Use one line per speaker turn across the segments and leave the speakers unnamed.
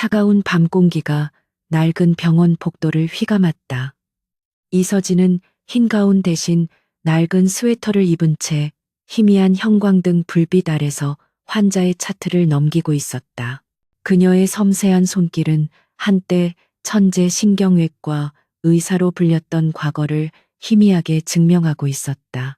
차가운 밤 공기가 낡은 병원 복도를 휘감았다. 이서진은 흰 가운 대신 낡은 스웨터를 입은 채 희미한 형광등 불빛 아래서 환자의 차트를 넘기고 있었다. 그녀의 섬세한 손길은 한때 천재 신경외과 의사로 불렸던 과거를 희미하게 증명하고 있었다.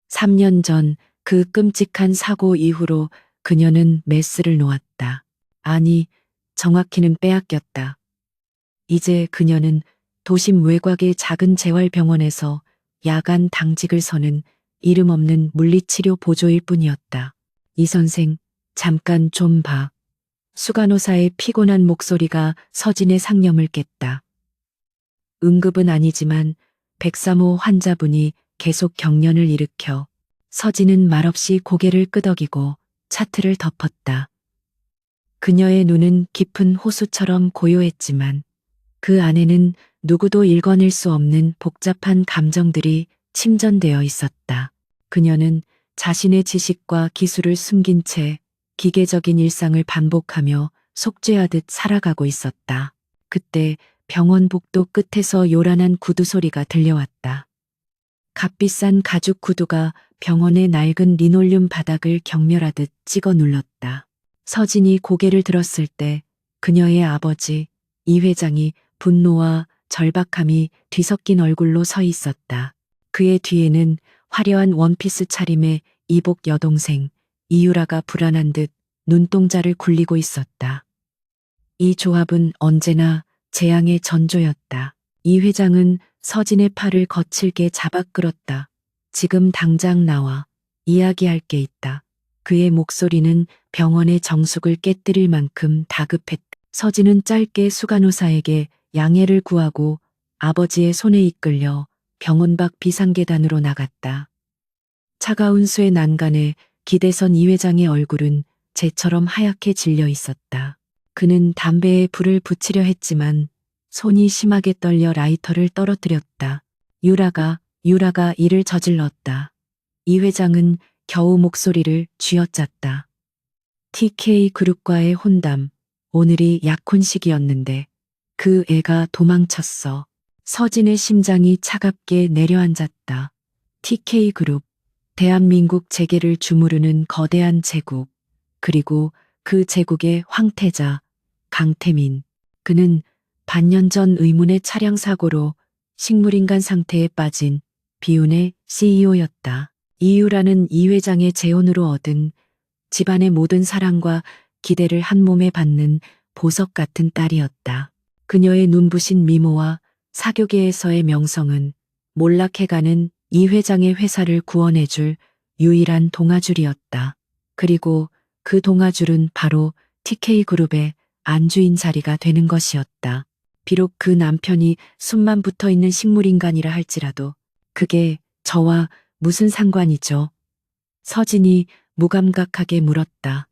3년 전 그 끔찍한 사고 이후로 그녀는 메스를 놓았다. 아니, 정확히는 빼앗겼다. 이제 그녀는 도심 외곽의 작은 재활병원에서 야간 당직을 서는 이름 없는 물리치료 보조일 뿐이었다. 이 선생, 잠깐 좀 봐. 수간호사의 피곤한 목소리가 서진의 상념을 깼다. 응급은 아니지만 103호 환자분이 계속 경련을 일으켜 서진은 말없이 고개를 끄덕이고 차트를 덮었다. 그녀의 눈은 깊은 호수처럼 고요했지만 그 안에는 누구도 읽어낼 수 없는 복잡한 감정들이 침전되어 있었다. 그녀는 자신의 지식과 기술을 숨긴 채 기계적인 일상을 반복하며 속죄하듯 살아가고 있었다. 그때 병원 복도 끝에서 요란한 구두 소리가 들려왔다. 값비싼 가죽 구두가 병원의 낡은 리놀륨 바닥을 경멸하듯 찍어 눌렀다. 서진이 고개를 들었을 때 그녀의 아버지 이 회장이 분노와 절박함이 뒤섞인 얼굴로 서 있었다. 그의 뒤에는 화려한 원피스 차림의 이복 여동생 이유라가 불안한 듯 눈동자를 굴리고 있었다. 이 조합은 언제나 재앙의 전조였다. 이 회장은 서진의 팔을 거칠게 잡아 끌었다. 지금 당장 나와. 이야기할 게 있다. 그의 목소리는 병원의 정숙을 깨뜨릴 만큼 다급했다. 서진은 짧게 수간호사에게 양해를 구하고 아버지의 손에 이끌려 병원 밖 비상계단으로 나갔다. 차가운 수의 난간에 기대선 이 회장의 얼굴은 재처럼 하얗게 질려 있었다. 그는 담배에 불을 붙이려 했지만 손이 심하게 떨려 라이터를 떨어뜨렸다. 유라가 일을 저질렀다. 이 회장은 겨우 목소리를 쥐어짰다. TK 그룹과의 혼담, 오늘이 약혼식이었는데 그 애가 도망쳤어. 서진의 심장이 차갑게 내려앉았다. TK 그룹, 대한민국 재계를 주무르는 거대한 제국, 그리고 그 제국의 황태자, 강태민. 그는 반년 전 의문의 차량 사고로 식물인간 상태에 빠진 비운의 CEO였다. 이유라는 이 회장의 재혼으로 얻은 집안의 모든 사랑과 기대를 한 몸에 받는 보석 같은 딸이었다. 그녀의 눈부신 미모와 사교계에서의 명성은 몰락해가는 이 회장의 회사를 구원해줄 유일한 동아줄이었다. 그리고 그 동아줄은 바로 TK그룹의 안주인 자리가 되는 것이었다. 비록 그 남편이 숨만 붙어 있는 식물인간이라 할지라도 그게 저와 무슨 상관이죠? 서진이 무감각하게 물었다.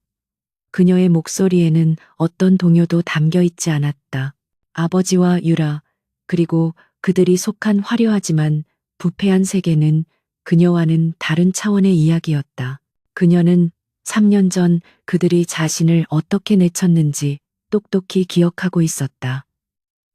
그녀의 목소리에는 어떤 동요도 담겨 있지 않았다. 아버지와 유라, 그리고 그들이 속한 화려하지만 부패한 세계는 그녀와는 다른 차원의 이야기였다. 그녀는 3년 전 그들이 자신을 어떻게 내쳤는지 똑똑히 기억하고 있었다.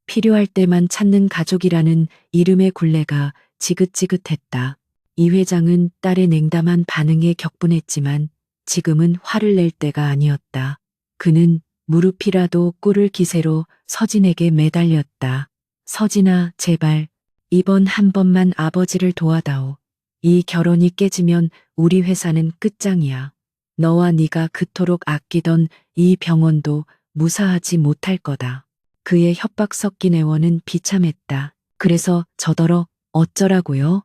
필요할 때만 찾는 가족이라는 이름의 굴레가 지긋지긋했다. 이 회장은 딸의 냉담한 반응에 격분했지만 지금은 화를 낼 때가 아니었다. 그는 무릎이라도 꿇을 기세로 서진에게 매달렸다. 서진아, 제발 이번 한 번만 아버지를 도와다오. 이 결혼이 깨지면 우리 회사는 끝장이야. 너와 네가 그토록 아끼던 이 병원도 무사하지 못할 거다. 그의 협박 섞인 애원은 비참했다. 그래서 저더러 어쩌라고요?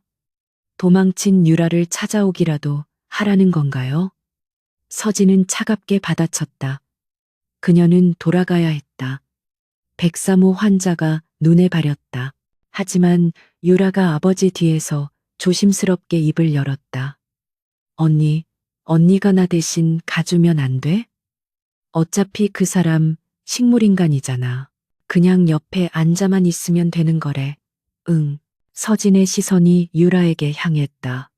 도망친 유라를 찾아오기라도 하라는 건가요? 서진은 차갑게 받아쳤다. 그녀는 돌아가야 했다. 103호 환자가 눈에 바렸다. 하지만 유라가 아버지 뒤에서 조심스럽게 입을 열었다. 언니가 나 대신 가주면 안 돼? 어차피 그 사람 식물인간이잖아. 그냥 옆에 앉아만 있으면 되는 거래. 응. 서진의 시선이 유라에게 향했다.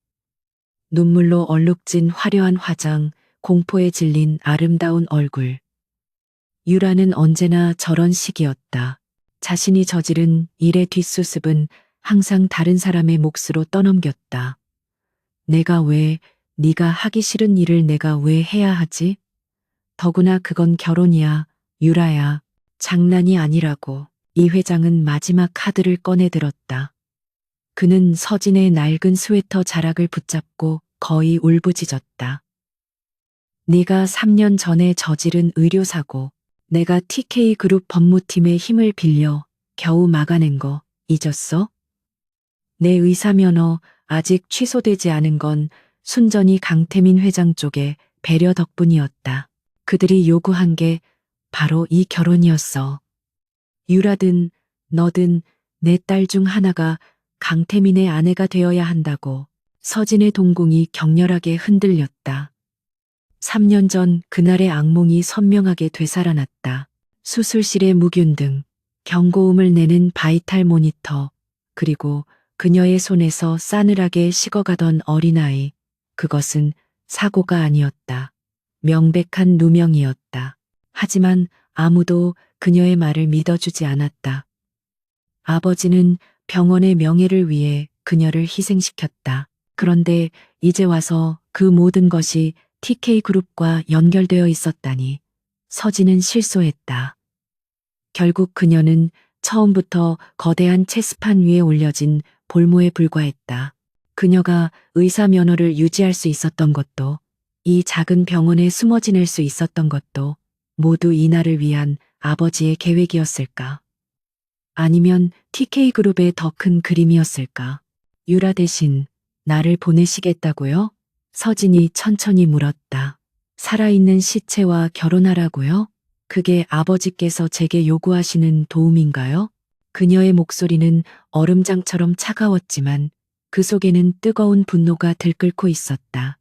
눈물로 얼룩진 화려한 화장, 공포에 질린 아름다운 얼굴. 유라는 언제나 저런 식이었다. 자신이 저지른 일의 뒷수습은 항상 다른 사람의 몫으로 떠넘겼다. 내가 왜, 네가 하기 싫은 일을 내가 왜 해야 하지? 더구나 그건 결혼이야, 유라야. 장난이 아니라고. 이 회장은 마지막 카드를 꺼내들었다. 그는 서진의 낡은 스웨터 자락을 붙잡고 거의 울부짖었다. 네가 3년 전에 저지른 의료사고, 내가 TK그룹 법무팀의 힘을 빌려 겨우 막아낸 거 잊었어? 내 의사면허 아직 취소되지 않은 건 순전히 강태민 회장 쪽의 배려 덕분이었다. 그들이 요구한 게 바로 이 결혼이었어. 유라든 너든 내 딸 중 하나가 강태민의 아내가 되어야 한다고. 서진의 동공이 격렬하게 흔들렸다. 3년 전 그날의 악몽이 선명하게 되살아났다. 수술실의 무균등, 경고음을 내는 바이탈 모니터, 그리고 그녀의 손에서 싸늘하게 식어가던 어린아이. 그것은 사고가 아니었다. 명백한 누명이었다. 하지만 아무도 그녀의 말을 믿어주지 않았다. 아버지는 병원의 명예를 위해 그녀를 희생시켰다. 그런데 이제 와서 그 모든 것이 TK그룹과 연결되어 있었다니 서진은 실소했다. 결국 그녀는 처음부터 거대한 체스판 위에 올려진 볼모에 불과했다. 그녀가 의사 면허를 유지할 수 있었던 것도, 이 작은 병원에 숨어 지낼 수 있었던 것도 모두 이날을 위한 아버지의 계획이었을까? 아니면 TK그룹의 더 큰 그림이었을까? 유라 대신 나를 보내시겠다고요? 서진이 천천히 물었다. 살아있는 시체와 결혼하라고요? 그게 아버지께서 제게 요구하시는 도움인가요? 그녀의 목소리는 얼음장처럼 차가웠지만 그 속에는 뜨거운 분노가 들끓고 있었다.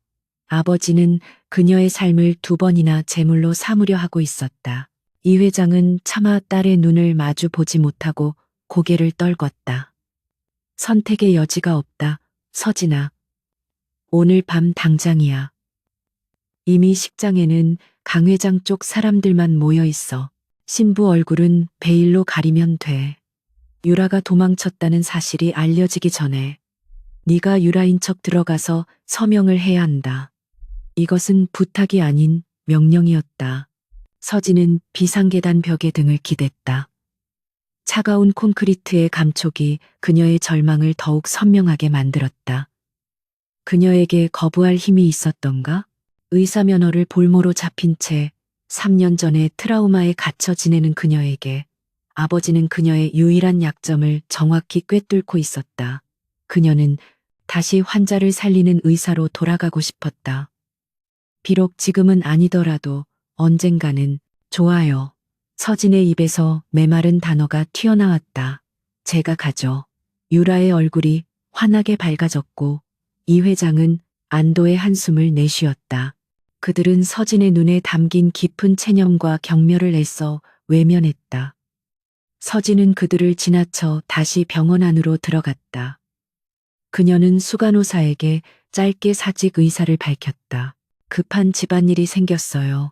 아버지는 그녀의 삶을 2번이나 제물로 삼으려 하고 있었다. 이 회장은 차마 딸의 눈을 마주 보지 못하고 고개를 떨궜다. 선택의 여지가 없다, 서진아. 오늘 밤 당장이야. 이미 식장에는 강 회장 쪽 사람들만 모여 있어. 신부 얼굴은 베일로 가리면 돼. 유라가 도망쳤다는 사실이 알려지기 전에 네가 유라인 척 들어가서 서명을 해야 한다. 이것은 부탁이 아닌 명령이었다. 서진은 비상계단 벽에 등을 기댔다. 차가운 콘크리트의 감촉이 그녀의 절망을 더욱 선명하게 만들었다. 그녀에게 거부할 힘이 있었던가? 의사면허를 볼모로 잡힌 채 3년 전에 트라우마에 갇혀 지내는 그녀에게 아버지는 그녀의 유일한 약점을 정확히 꿰뚫고 있었다. 그녀는 다시 환자를 살리는 의사로 돌아가고 싶었다. 비록 지금은 아니더라도 언젠가는. 좋아요. 서진의 입에서 메마른 단어가 튀어나왔다. 제가 가죠. 유라의 얼굴이 환하게 밝아졌고 이 회장은 안도의 한숨을 내쉬었다. 그들은 서진의 눈에 담긴 깊은 체념과 경멸을 애써 외면했다. 서진은 그들을 지나쳐 다시 병원 안으로 들어갔다. 그녀는 수간호사에게 짧게 사직 의사를 밝혔다. 급한 집안일이 생겼어요.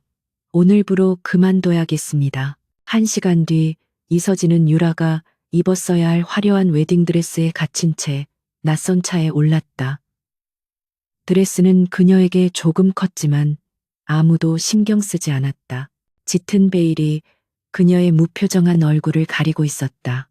오늘부로 그만둬야겠습니다. 1시간 뒤 이서진은 유라가 입었어야 할 화려한 웨딩드레스에 갇힌 채 낯선 차에 올랐다. 드레스는 그녀에게 조금 컸지만 아무도 신경 쓰지 않았다. 짙은 베일이 그녀의 무표정한 얼굴을 가리고 있었다.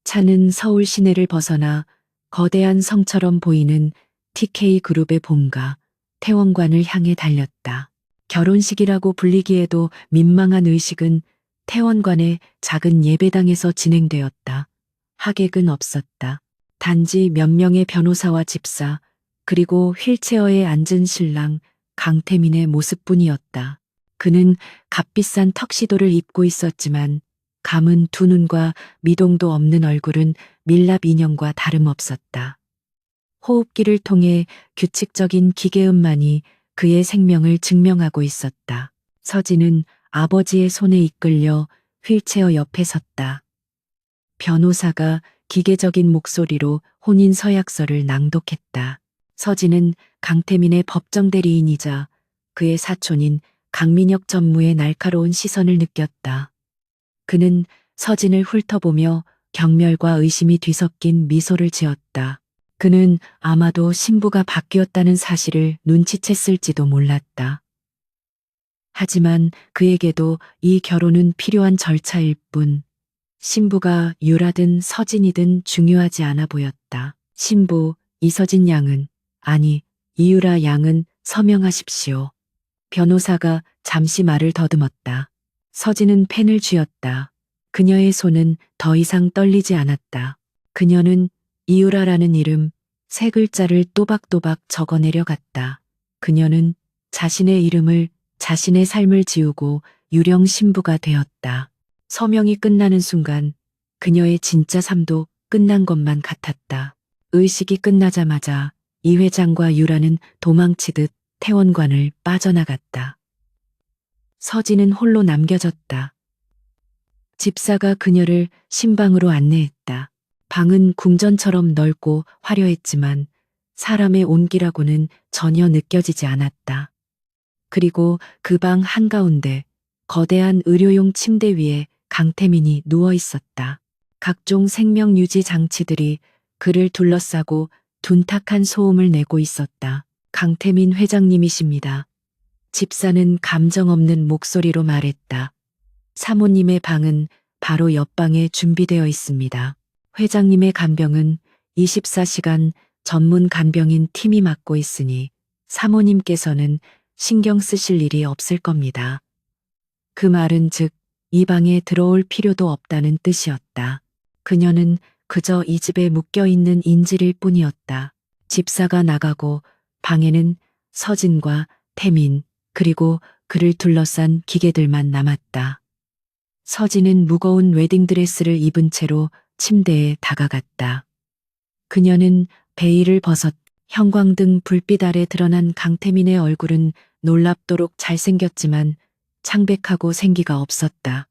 차는 서울 시내를 벗어나 거대한 성처럼 보이는 TK그룹의 본가, 태원관을 향해 달렸다. 결혼식이라고 불리기에도 민망한 의식은 태원관의 작은 예배당에서 진행되었다. 하객은 없었다. 단지 몇 명의 변호사와 집사, 그리고 휠체어에 앉은 신랑 강태민의 모습뿐이었다. 그는 값비싼 턱시도를 입고 있었지만 감은 두 눈과 미동도 없는 얼굴은 밀랍 인형과 다름없었다. 호흡기를 통해 규칙적인 기계음만이 그의 생명을 증명하고 있었다. 서진은 아버지의 손에 이끌려 휠체어 옆에 섰다. 변호사가 기계적인 목소리로 혼인 서약서를 낭독했다. 서진은 강태민의 법정 대리인이자 그의 사촌인 강민혁 전무의 날카로운 시선을 느꼈다. 그는 서진을 훑어보며 경멸과 의심이 뒤섞인 미소를 지었다. 그는 아마도 신부가 바뀌었다는 사실을 눈치챘을지도 몰랐다. 하지만 그에게도 이 결혼은 필요한 절차일 뿐, 신부가 유라든 서진이든 중요하지 않아 보였다. 신부 이서진 양은, 아니 이유라 양은 서명하십시오. 변호사가 잠시 말을 더듬었다. 서진은 펜을 쥐었다. 그녀의 손은 더 이상 떨리지 않았다. 그녀는 이유라라는 이름 세 글자를 또박또박 적어 내려갔다. 그녀는 자신의 이름을, 자신의 삶을 지우고 유령 신부가 되었다. 서명이 끝나는 순간 그녀의 진짜 삶도 끝난 것만 같았다. 의식이 끝나자마자 이 회장과 유라는 도망치듯 태원관을 빠져나갔다. 서진은 홀로 남겨졌다. 집사가 그녀를 신방으로 안내했다. 방은 궁전처럼 넓고 화려했지만 사람의 온기라고는 전혀 느껴지지 않았다. 그리고 그 방 한가운데 거대한 의료용 침대 위에 강태민이 누워 있었다. 각종 생명 유지 장치들이 그를 둘러싸고 둔탁한 소음을 내고 있었다. 강태민 회장님이십니다. 집사는 감정 없는 목소리로 말했다. 사모님의 방은 바로 옆방에 준비되어 있습니다. 회장님의 간병은 24시간 전문 간병인 팀이 맡고 있으니 사모님께서는 신경 쓰실 일이 없을 겁니다. 그 말은 즉, 이 방에 들어올 필요도 없다는 뜻이었다. 그녀는 그저 이 집에 묶여 있는 인질일 뿐이었다. 집사가 나가고 방에는 서진과 태민, 그리고 그를 둘러싼 기계들만 남았다. 서진은 무거운 웨딩드레스를 입은 채로 침대에 다가갔다. 그녀는 베일을 벗었. 형광등 불빛 아래 드러난 강태민의 얼굴은 놀랍도록 잘생겼지만 창백하고 생기가 없었다.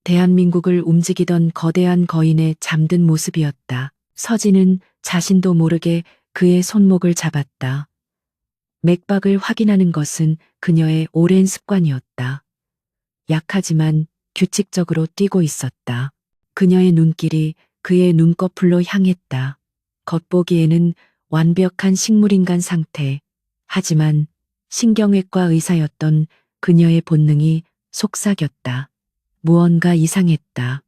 대한민국을 움직이던 거대한 거인의 잠든 모습이었다. 서진은 자신도 모르게 그의 손목을 잡았다. 맥박을 확인하는 것은 그녀의 오랜 습관이었다. 약하지만 규칙적으로 뛰고 있었다. 그녀의 눈길이 그의 눈꺼풀로 향했다. 겉보기에는 완벽한 식물인간 상태. 하지만 신경외과 의사였던 그녀의 본능이 속삭였다. 무언가 이상했다.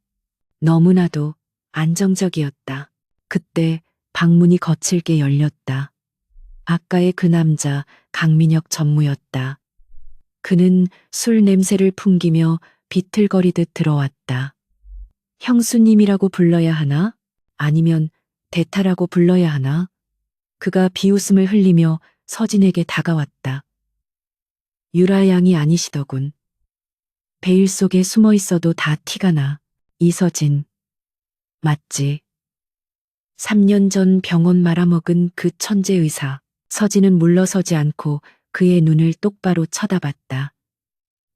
너무나도 안정적이었다. 그때 방문이 거칠게 열렸다. 아까의 그 남자 강민혁 전무였다. 그는 술 냄새를 풍기며 비틀거리듯 들어왔다. 형수님이라고 불러야 하나? 아니면 대타라고 불러야 하나? 그가 비웃음을 흘리며 서진에게 다가왔다. 유라 양이 아니시더군. 베일 속에 숨어 있어도 다 티가 나. 이서진. 맞지. 3년 전 병원 말아먹은 그 천재 의사. 서진은 물러서지 않고 그의 눈을 똑바로 쳐다봤다.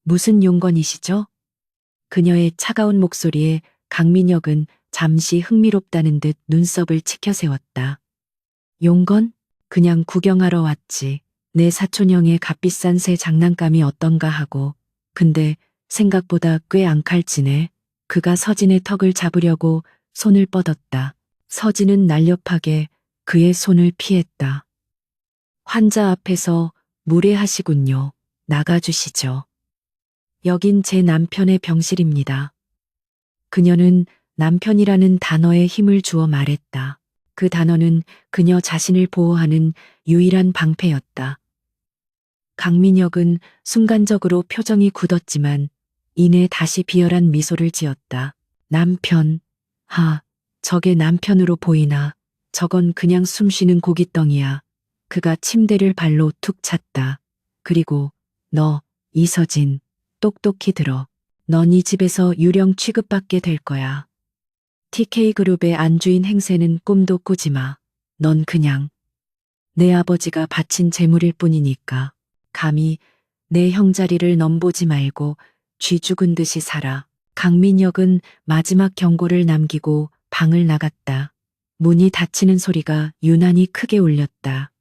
무슨 용건이시죠? 그녀의 차가운 목소리에 강민혁은 잠시 흥미롭다는 듯 눈썹을 치켜세웠다. 용건? 그냥 구경하러 왔지. 내 사촌형의 값비싼 새 장난감이 어떤가 하고. 근데 생각보다 꽤 앙칼지네. 그가 서진의 턱을 잡으려고 손을 뻗었다. 서진은 날렵하게 그의 손을 피했다. 환자 앞에서 무례하시군요. 나가주시죠. 여긴 제 남편의 병실입니다. 그녀는 남편이라는 단어에 힘을 주어 말했다. 그 단어는 그녀 자신을 보호하는 유일한 방패였다. 강민혁은 순간적으로 표정이 굳었지만 이내 다시 비열한 미소를 지었다. 남편. 저게 남편으로 보이나. 저건 그냥 숨쉬는 고깃덩이야. 그가 침대를 발로 툭 찼다. 그리고 너, 이서진, 똑똑히 들어. 넌 이 집에서 유령 취급받게 될 거야. TK그룹의 안주인 행세는 꿈도 꾸지 마. 넌 그냥 내 아버지가 바친 재물일 뿐이니까. 감히 내 형자리를 넘보지 말고 쥐 죽은 듯이 살아. 강민혁은 마지막 경고를 남기고 방을 나갔다. 문이 닫히는 소리가 유난히 크게 울렸다.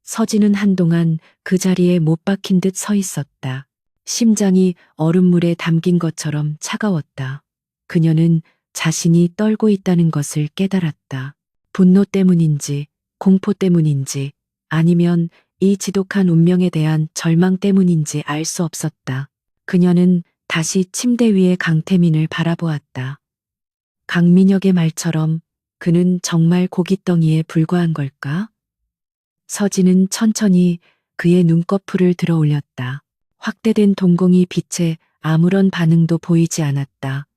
서진은 한동안 그 자리에 못 박힌 듯 서 있었다. 심장이 얼음물에 담긴 것처럼 차가웠다. 그녀는 자신이 떨고 있다는 것을 깨달았다. 분노 때문인지, 공포 때문인지, 아니면 이 지독한 운명에 대한 절망 때문인지 알 수 없었다. 그녀는 다시 침대 위에 강태민을 바라보았다. 강민혁의 말처럼 그는 정말 고깃덩이에 불과한 걸까? 서진은 천천히 그의 눈꺼풀을 들어 올렸다. 확대된 동공이 빛에 아무런 반응도 보이지 않았다.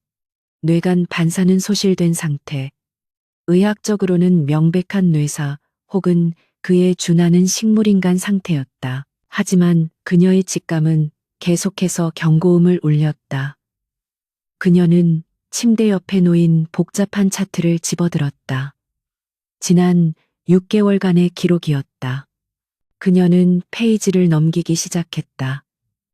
뇌간 반사는 소실된 상태. 의학적으로는 명백한 뇌사 혹은 그에 준하는 식물인간 상태였다. 하지만 그녀의 직감은 계속해서 경고음을 울렸다. 그녀는 침대 옆에 놓인 복잡한 차트를 집어들었다. 지난 6개월간의 기록이었다. 그녀는 페이지를 넘기기 시작했다.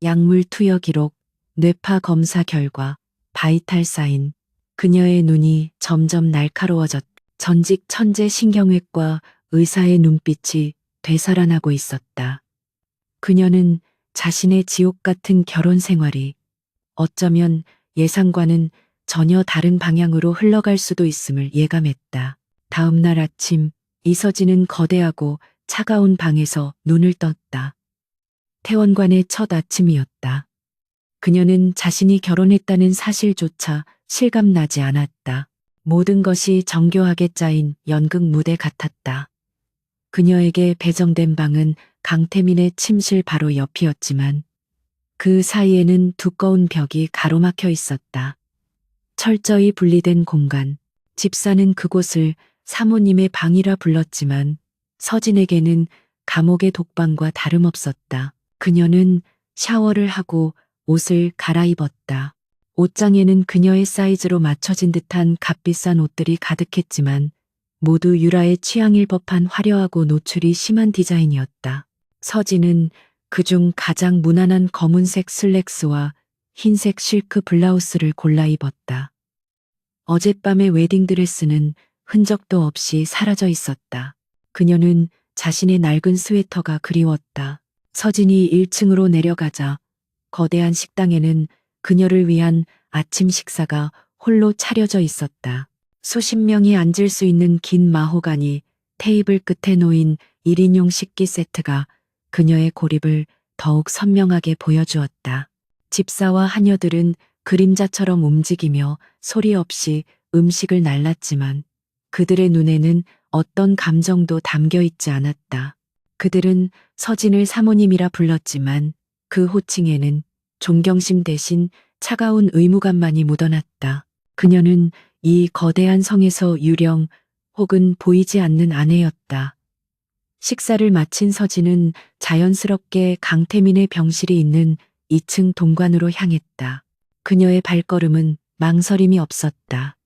약물 투여 기록, 뇌파 검사 결과, 바이탈 사인. 그녀의 눈이 점점 날카로워졌다. 전직 천재 신경외과 의사의 눈빛이 되살아나고 있었다. 그녀는 자신의 지옥 같은 결혼 생활이 어쩌면 예상과는 전혀 다른 방향으로 흘러갈 수도 있음을 예감했다. 다음 날 아침, 이서진은 거대하고 차가운 방에서 눈을 떴다. 퇴원관의 첫 아침이었다. 그녀는 자신이 결혼했다는 사실조차 실감나지 않았다. 모든 것이 정교하게 짜인 연극 무대 같았다. 그녀에게 배정된 방은 강태민의 침실 바로 옆이었지만 그 사이에는 두꺼운 벽이 가로막혀 있었다. 철저히 분리된 공간. 집사는 그곳을 사모님의 방이라 불렀지만 서진에게는 감옥의 독방과 다름없었다. 그녀는 샤워를 하고 옷을 갈아입었다. 옷장에는 그녀의 사이즈로 맞춰진 듯한 값비싼 옷들이 가득했지만 모두 유라의 취향일 법한 화려하고 노출이 심한 디자인이었다. 서진은 그중 가장 무난한 검은색 슬랙스와 흰색 실크 블라우스를 골라 입었다. 어젯밤의 웨딩드레스는 흔적도 없이 사라져 있었다. 그녀는 자신의 낡은 스웨터가 그리웠다. 서진이 1층으로 내려가자 거대한 식당에는 그녀를 위한 아침 식사가 홀로 차려져 있었다. 수십 명이 앉을 수 있는 긴 마호가니 테이블 끝에 놓인 1인용 식기 세트가 그녀의 고립을 더욱 선명하게 보여주었다. 집사와 하녀들은 그림자처럼 움직이며 소리 없이 음식을 날랐지만 그들의 눈에는 어떤 감정도 담겨 있지 않았다. 그들은 서진을 사모님이라 불렀지만 그 호칭에는 존경심 대신 차가운 의무감만이 묻어났다. 그녀는 이 거대한 성에서 유령 혹은 보이지 않는 아내였다. 식사를 마친 서진은 자연스럽게 강태민의 병실이 있는 2층 동관으로 향했다. 그녀의 발걸음은 망설임이 없었다.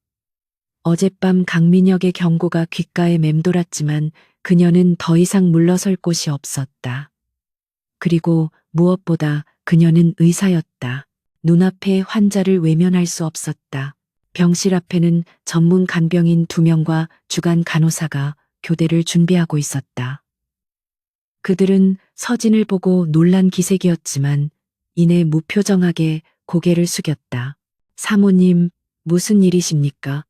어젯밤 강민혁의 경고가 귓가에 맴돌았지만 그녀는 더 이상 물러설 곳이 없었다. 그리고 무엇보다 그녀는 의사였다. 눈앞의 환자를 외면할 수 없었다. 병실 앞에는 전문 간병인 2명과 주간 간호사가 교대를 준비하고 있었다. 그들은 서진을 보고 놀란 기색이었지만 이내 무표정하게 고개를 숙였다. 사모님, 무슨 일이십니까?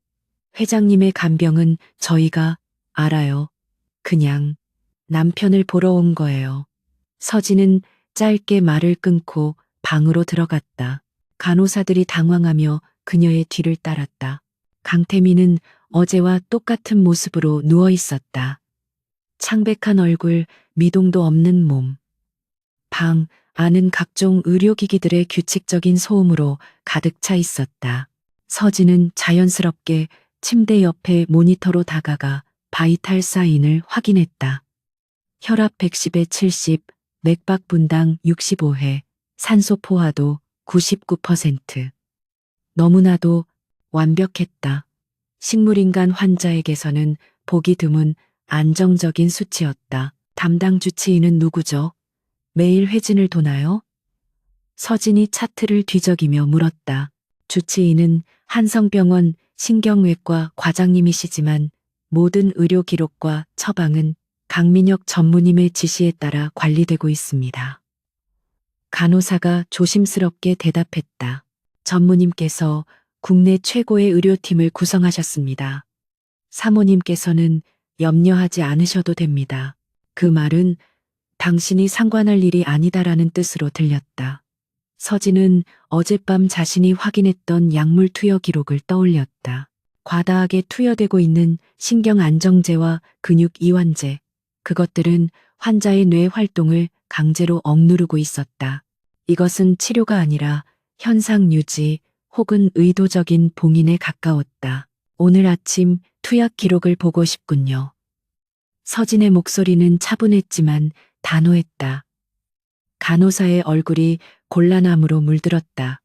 회장님의 간병은 저희가 알아요. 그냥 남편을 보러 온 거예요. 서진은 짧게 말을 끊고 방으로 들어갔다. 간호사들이 당황하며 그녀의 뒤를 따랐다. 강태민은 어제와 똑같은 모습으로 누워 있었다. 창백한 얼굴, 미동도 없는 몸. 방 안은 각종 의료기기들의 규칙적인 소음으로 가득 차 있었다. 서진은 자연스럽게 침대 옆에 모니터로 다가가 바이탈 사인을 확인했다. 혈압 110에 70, 맥박 분당 65회, 산소 포화도 99%. 너무나도 완벽했다. 식물인간 환자에게서는 보기 드문 안정적인 수치였다. 담당 주치의는 누구죠? 매일 회진을 도나요? 서진이 차트를 뒤적이며 물었다. 주치의는 한성병원 신경외과 과장님이시지만 모든 의료 기록과 처방은 강민혁 전무님의 지시에 따라 관리되고 있습니다. 간호사가 조심스럽게 대답했다. 전무님께서 국내 최고의 의료팀을 구성하셨습니다. 사모님께서는 염려하지 않으셔도 됩니다. 그 말은 당신이 상관할 일이 아니다라는 뜻으로 들렸다. 서진은 어젯밤 자신이 확인했던 약물 투여 기록을 떠올렸다. 과다하게 투여되고 있는 신경 안정제와 근육 이완제, 그것들은 환자의 뇌 활동을 강제로 억누르고 있었다. 이것은 치료가 아니라 현상 유지 혹은 의도적인 봉인에 가까웠다. 오늘 아침 투약 기록을 보고 싶군요. 서진의 목소리는 차분했지만 단호했다. 간호사의 얼굴이 곤란함으로 물들었다.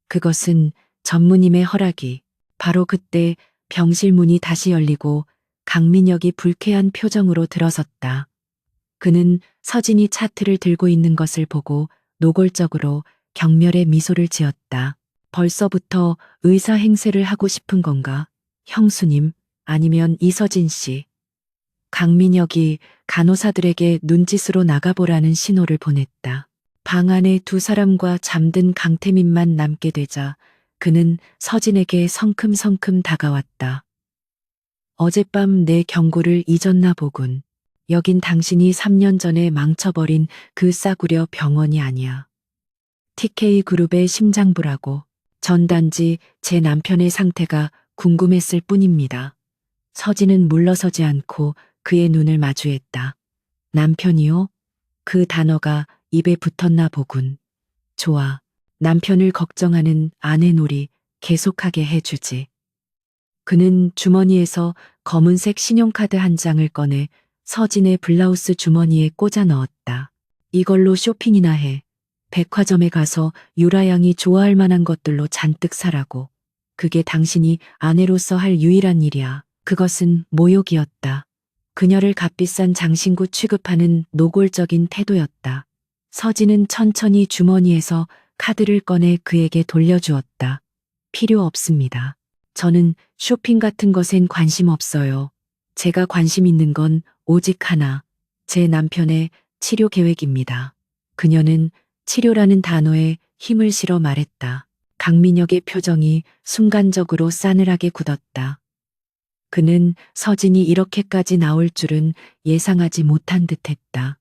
그것은 전무님의 허락이. 바로 그때 병실 문이 다시 열리고 강민혁이 불쾌한 표정으로 들어섰다. 그는 서진이 차트를 들고 있는 것을 보고 노골적으로 경멸의 미소를 지었다. 벌써부터 의사 행세를 하고 싶은 건가? 형수님, 아니면 이서진 씨. 강민혁이 간호사들에게 눈짓으로 나가보라는 신호를 보냈다. 방 안에 두 사람과 잠든 강태민만 남게 되자 그는 서진에게 성큼성큼 다가왔다. 어젯밤 내 경고를 잊었나 보군. 여긴 당신이 3년 전에 망쳐버린 그 싸구려 병원이 아니야. TK그룹의 심장부라고. 전단지 제 남편의 상태가 궁금했을 뿐입니다. 서진은 물러서지 않고 그의 눈을 마주했다. 남편이요? 그 단어가 입에 붙었나 보군. 좋아. 남편을 걱정하는 아내 놀이 계속하게 해주지. 그는 주머니에서 검은색 신용카드 한 장을 꺼내 서진의 블라우스 주머니에 꽂아 넣었다. 이걸로 쇼핑이나 해. 백화점에 가서 유라 양이 좋아할 만한 것들로 잔뜩 사라고. 그게 당신이 아내로서 할 유일한 일이야. 그것은 모욕이었다. 그녀를 값비싼 장신구 취급하는 노골적인 태도였다. 서진은 천천히 주머니에서 카드를 꺼내 그에게 돌려주었다. 필요 없습니다. 저는 쇼핑 같은 것엔 관심 없어요. 제가 관심 있는 건 오직 하나, 제 남편의 치료 계획입니다. 그녀는 치료라는 단어에 힘을 실어 말했다. 강민혁의 표정이 순간적으로 싸늘하게 굳었다. 그는 서진이 이렇게까지 나올 줄은 예상하지 못한 듯했다.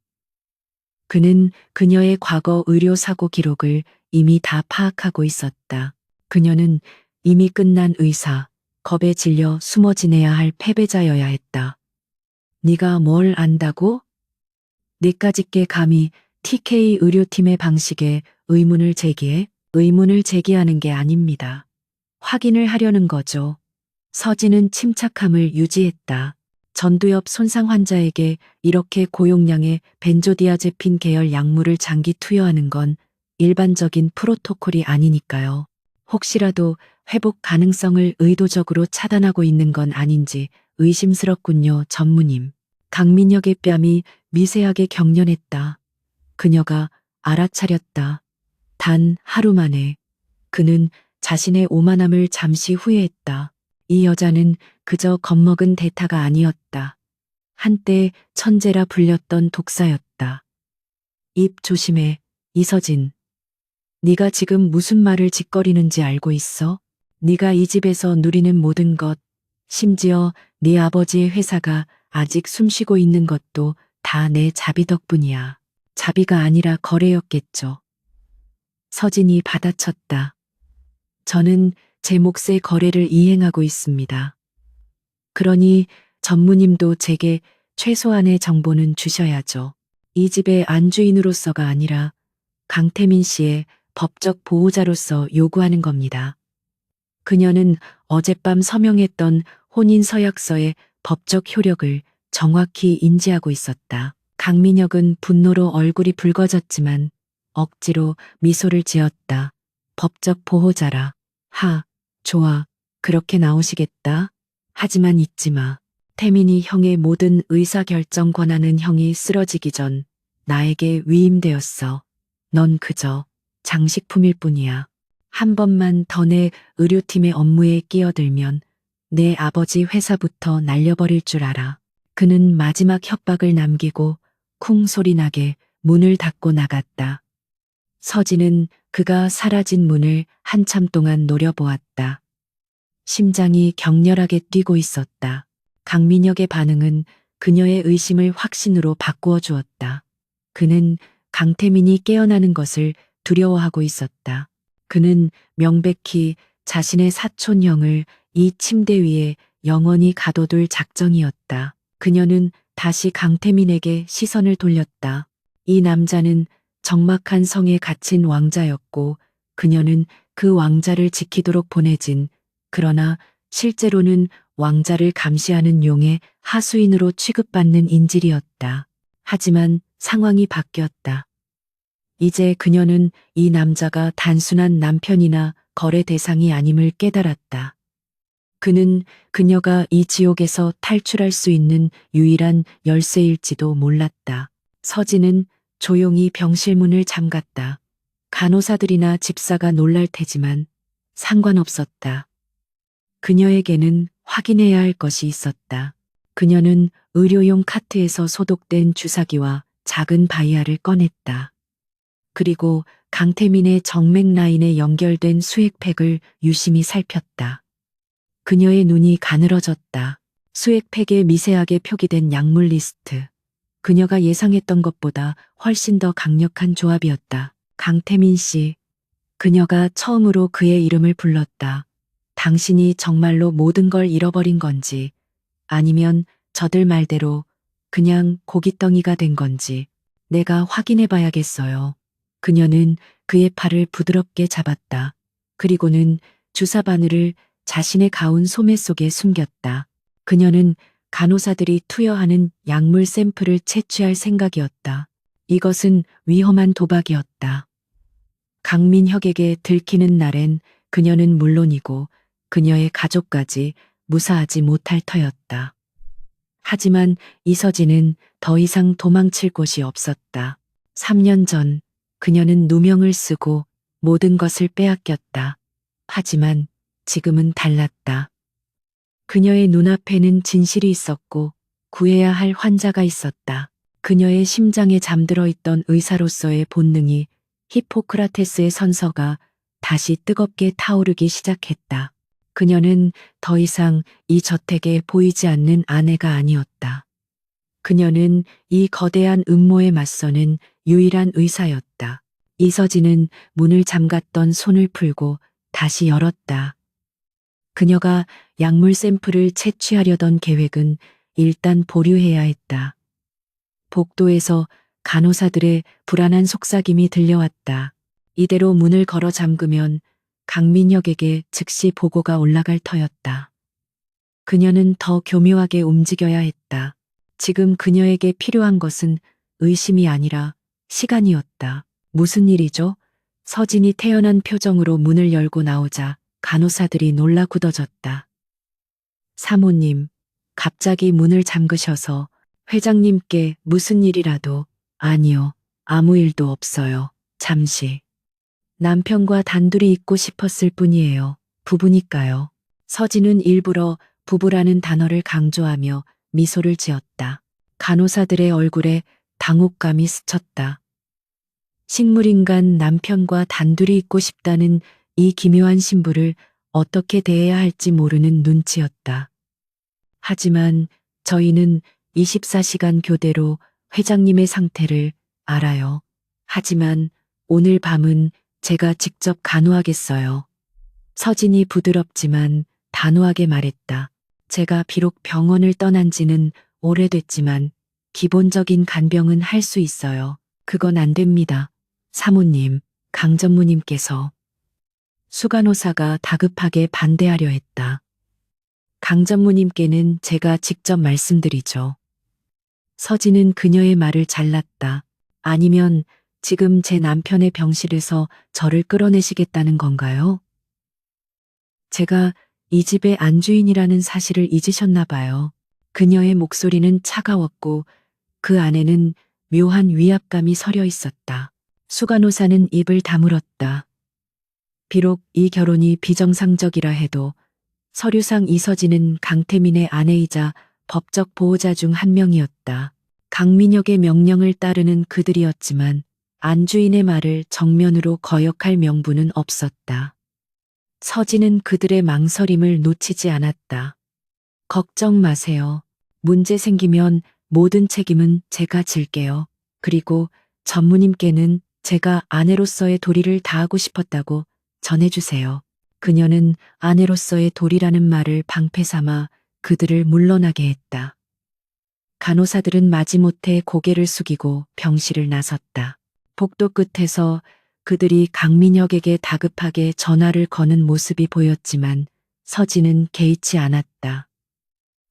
그는 그녀의 과거 의료사고 기록을 이미 다 파악하고 있었다. 그녀는 이미 끝난 의사, 겁에 질려 숨어 지내야 할 패배자여야 했다. 네가 뭘 안다고? 네까짓게 감히 TK 의료팀의 방식에 의문을 제기해? 의문을 제기하는 게 아닙니다. 확인을 하려는 거죠. 서진은 침착함을 유지했다. 전두엽 손상 환자에게 이렇게 고용량의 벤조디아제핀 계열 약물을 장기 투여하는 건 일반적인 프로토콜이 아니니까요. 혹시라도 회복 가능성을 의도적으로 차단하고 있는 건 아닌지 의심스럽군요, 전무님. 강민혁의 뺨이 미세하게 경련했다. 그녀가 알아차렸다. 단 하루 만에 그는 자신의 오만함을 잠시 후회했다. 이 여자는 그저 겁먹은 대타가 아니었다. 한때 천재라 불렸던 독사였다. 입 조심해, 이서진. 네가 지금 무슨 말을 짓거리는지 알고 있어? 네가 이 집에서 누리는 모든 것, 심지어 네 아버지의 회사가 아직 숨쉬고 있는 것도 다 내 자비 덕분이야. 자비가 아니라 거래였겠죠. 서진이 받아쳤다. 저는 제 몫의 거래를 이행하고 있습니다. 그러니 전무님도 제게 최소한의 정보는 주셔야죠. 이 집의 안주인으로서가 아니라 강태민 씨의 법적 보호자로서 요구하는 겁니다. 그녀는 어젯밤 서명했던 혼인서약서의 법적 효력을 정확히 인지하고 있었다. 강민혁은 분노로 얼굴이 붉어졌지만 억지로 미소를 지었다. 법적 보호자라. 좋아. 그렇게 나오시겠다. 하지만 잊지 마. 태민이 형의 모든 의사결정 권한은 형이 쓰러지기 전 나에게 위임되었어. 넌 그저 장식품일 뿐이야. 한 번만 더 내 의료팀의 업무에 끼어들면 내 아버지 회사부터 날려버릴 줄 알아. 그는 마지막 협박을 남기고 쿵 소리 나게 문을 닫고 나갔다. 서진은 그가 사라진 문을 한참 동안 노려보았다. 심장이 격렬하게 뛰고 있었다. 강민혁의 반응은 그녀의 의심을 확신으로 바꾸어 주었다. 그는 강태민이 깨어나는 것을 두려워하고 있었다. 그는 명백히 자신의 사촌형을 이 침대 위에 영원히 가둬둘 작정이었다. 그녀는 다시 강태민에게 시선을 돌렸다. 이 남자는 적막한 성에 갇힌 왕자였고 그녀는 그 왕자를 지키도록 보내진, 그러나 실제로는 왕자를 감시하는 용의 하수인으로 취급받는 인질이었다. 하지만 상황이 바뀌었다. 이제 그녀는 이 남자가 단순한 남편이나 거래 대상이 아님을 깨달았다. 그는 그녀가 이 지옥에서 탈출할 수 있는 유일한 열쇠일지도 몰랐다. 서진은 조용히 병실문을 잠갔다. 간호사들이나 집사가 놀랄 테지만 상관없었다. 그녀에게는 확인해야 할 것이 있었다. 그녀는 의료용 카트에서 소독된 주사기와 작은 바이아를 꺼냈다. 그리고 강태민의 정맥 라인에 연결된 수액팩을 유심히 살폈다. 그녀의 눈이 가늘어졌다. 수액팩에 미세하게 표기된 약물 리스트. 그녀가 예상했던 것보다 훨씬 더 강력한 조합이었다. 강태민 씨. 그녀가 처음으로 그의 이름을 불렀다. 당신이 정말로 모든 걸 잃어버린 건지, 아니면 저들 말대로 그냥 고깃덩이가 된 건지 내가 확인해 봐야겠어요. 그녀는 그의 팔을 부드럽게 잡았다. 그리고는 주사 바늘을 자신의 가운 소매 속에 숨겼다. 그녀는 간호사들이 투여하는 약물 샘플을 채취할 생각이었다. 이것은 위험한 도박이었다. 강민혁에게 들키는 날엔 그녀는 물론이고 그녀의 가족까지 무사하지 못할 터였다. 하지만 이서진은 더 이상 도망칠 곳이 없었다. 3년 전 그녀는 누명을 쓰고 모든 것을 빼앗겼다. 하지만 지금은 달랐다. 그녀의 눈앞에는 진실이 있었고 구해야 할 환자가 있었다. 그녀의 심장에 잠들어 있던 의사로서의 본능이, 히포크라테스의 선서가 다시 뜨겁게 타오르기 시작했다. 그녀는 더 이상 이 저택에 보이지 않는 아내가 아니었다. 그녀는 이 거대한 음모에 맞서는 유일한 의사였다. 이서진은 문을 잠갔던 손을 풀고 다시 열었다. 그녀가 약물 샘플을 채취하려던 계획은 일단 보류해야 했다. 복도에서 간호사들의 불안한 속삭임이 들려왔다. 이대로 문을 걸어 잠그면 강민혁에게 즉시 보고가 올라갈 터였다. 그녀는 더 교묘하게 움직여야 했다. 지금 그녀에게 필요한 것은 의심이 아니라 시간이었다. 무슨 일이죠? 서진이 태연한 표정으로 문을 열고 나오자 간호사들이 놀라 굳어졌다. 사모님, 갑자기 문을 잠그셔서 회장님께 무슨 일이라도. 아니요, 아무 일도 없어요. 잠시. 남편과 단둘이 있고 싶었을 뿐이에요. 부부니까요. 서진은 일부러 부부라는 단어를 강조하며 미소를 지었다. 간호사들의 얼굴에 당혹감이 스쳤다. 식물인간 남편과 단둘이 있고 싶다는 이 기묘한 신부를 어떻게 대해야 할지 모르는 눈치였다. 하지만 저희는 24시간 교대로 회장님의 상태를 알아요. 하지만 오늘 밤은 제가 직접 간호하겠어요. 서진이 부드럽지만 단호하게 말했다. 제가 비록 병원을 떠난 지는 오래됐지만 기본적인 간병은 할 수 있어요. 그건 안 됩니다. 사모님, 강 전무님께서. 수간호사가 다급하게 반대하려 했다. 강 전무님께는 제가 직접 말씀드리죠. 서진은 그녀의 말을 잘랐다. 아니면 지금 제 남편의 병실에서 저를 끌어내시겠다는 건가요? 제가 이 집의 안주인이라는 사실을 잊으셨나 봐요. 그녀의 목소리는 차가웠고 그 안에는 묘한 위압감이 서려 있었다. 수간호사는 입을 다물었다. 비록 이 결혼이 비정상적이라 해도 서류상 이서진은 강태민의 아내이자 법적 보호자 중 한 명이었다. 강민혁의 명령을 따르는 그들이었지만 안주인의 말을 정면으로 거역할 명분은 없었다. 서진은 그들의 망설임을 놓치지 않았다. 걱정 마세요. 문제 생기면 모든 책임은 제가 질게요. 그리고 전무님께는 제가 아내로서의 도리를 다하고 싶었다고 전해주세요. 그녀는 아내로서의 도리라는 말을 방패 삼아 그들을 물러나게 했다. 간호사들은 마지못해 고개를 숙이고 병실을 나섰다. 복도 끝에서 그들이 강민혁에게 다급하게 전화를 거는 모습이 보였지만 서진은 개의치 않았다.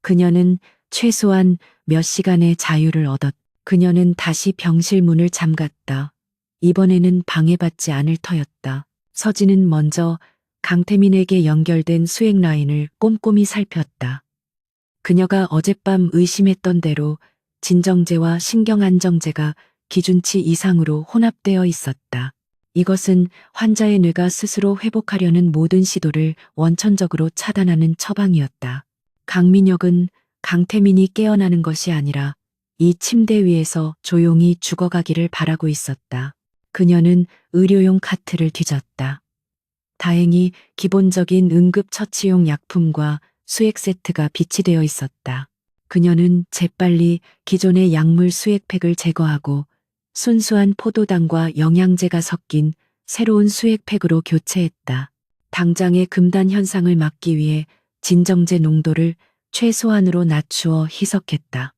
그녀는 최소한 몇 시간의 자유를 그녀는 다시 병실 문을 잠갔다. 이번에는 방해받지 않을 터였다. 서진은 먼저 강태민에게 연결된 수액 라인을 꼼꼼히 살폈다. 그녀가 어젯밤 의심했던 대로 진정제와 신경안정제가 기준치 이상으로 혼합되어 있었다. 이것은 환자의 뇌가 스스로 회복하려는 모든 시도를 원천적으로 차단하는 처방이었다. 강민혁은 강태민이 깨어나는 것이 아니라 이 침대 위에서 조용히 죽어가기를 바라고 있었다. 그녀는 의료용 카트를 뒤졌다. 다행히 기본적인 응급처치용 약품과 수액 세트가 비치되어 있었다. 그녀는 재빨리 기존의 약물 수액팩을 제거하고 순수한 포도당과 영양제가 섞인 새로운 수액팩으로 교체했다. 당장의 금단 현상을 막기 위해 진정제 농도를 최소한으로 낮추어 희석했다.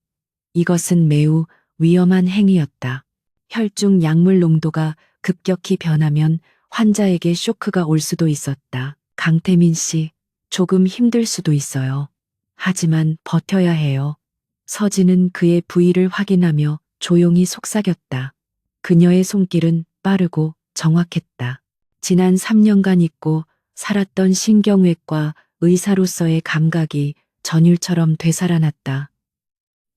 이것은 매우 위험한 행위였다. 혈중 약물 농도가 급격히 변하면 환자에게 쇼크가 올 수도 있었다. 강태민 씨, 조금 힘들 수도 있어요. 하지만 버텨야 해요. 서진은 그의 부위를 확인하며 조용히 속삭였다. 그녀의 손길은 빠르고 정확했다. 지난 3년간 잊고 살았던 신경외과 의사로서의 감각이 전율처럼 되살아났다.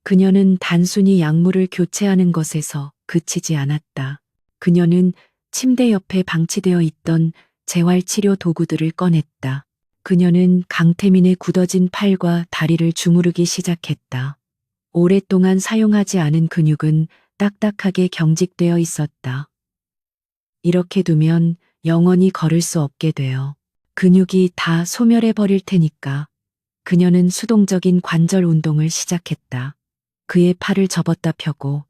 그녀는 단순히 약물을 교체하는 것에서 그치지 않았다. 그녀는 침대 옆에 방치되어 있던 재활치료 도구들을 꺼냈다. 그녀는 강태민의 굳어진 팔과 다리를 주무르기 시작했다. 오랫동안 사용하지 않은 근육은 딱딱하게 경직되어 있었다. 이렇게 두면 영원히 걸을 수 없게 돼요. 근육이 다 소멸해 버릴 테니까. 그녀는 수동적인 관절 운동을 시작했다. 그의 팔을 접었다 펴고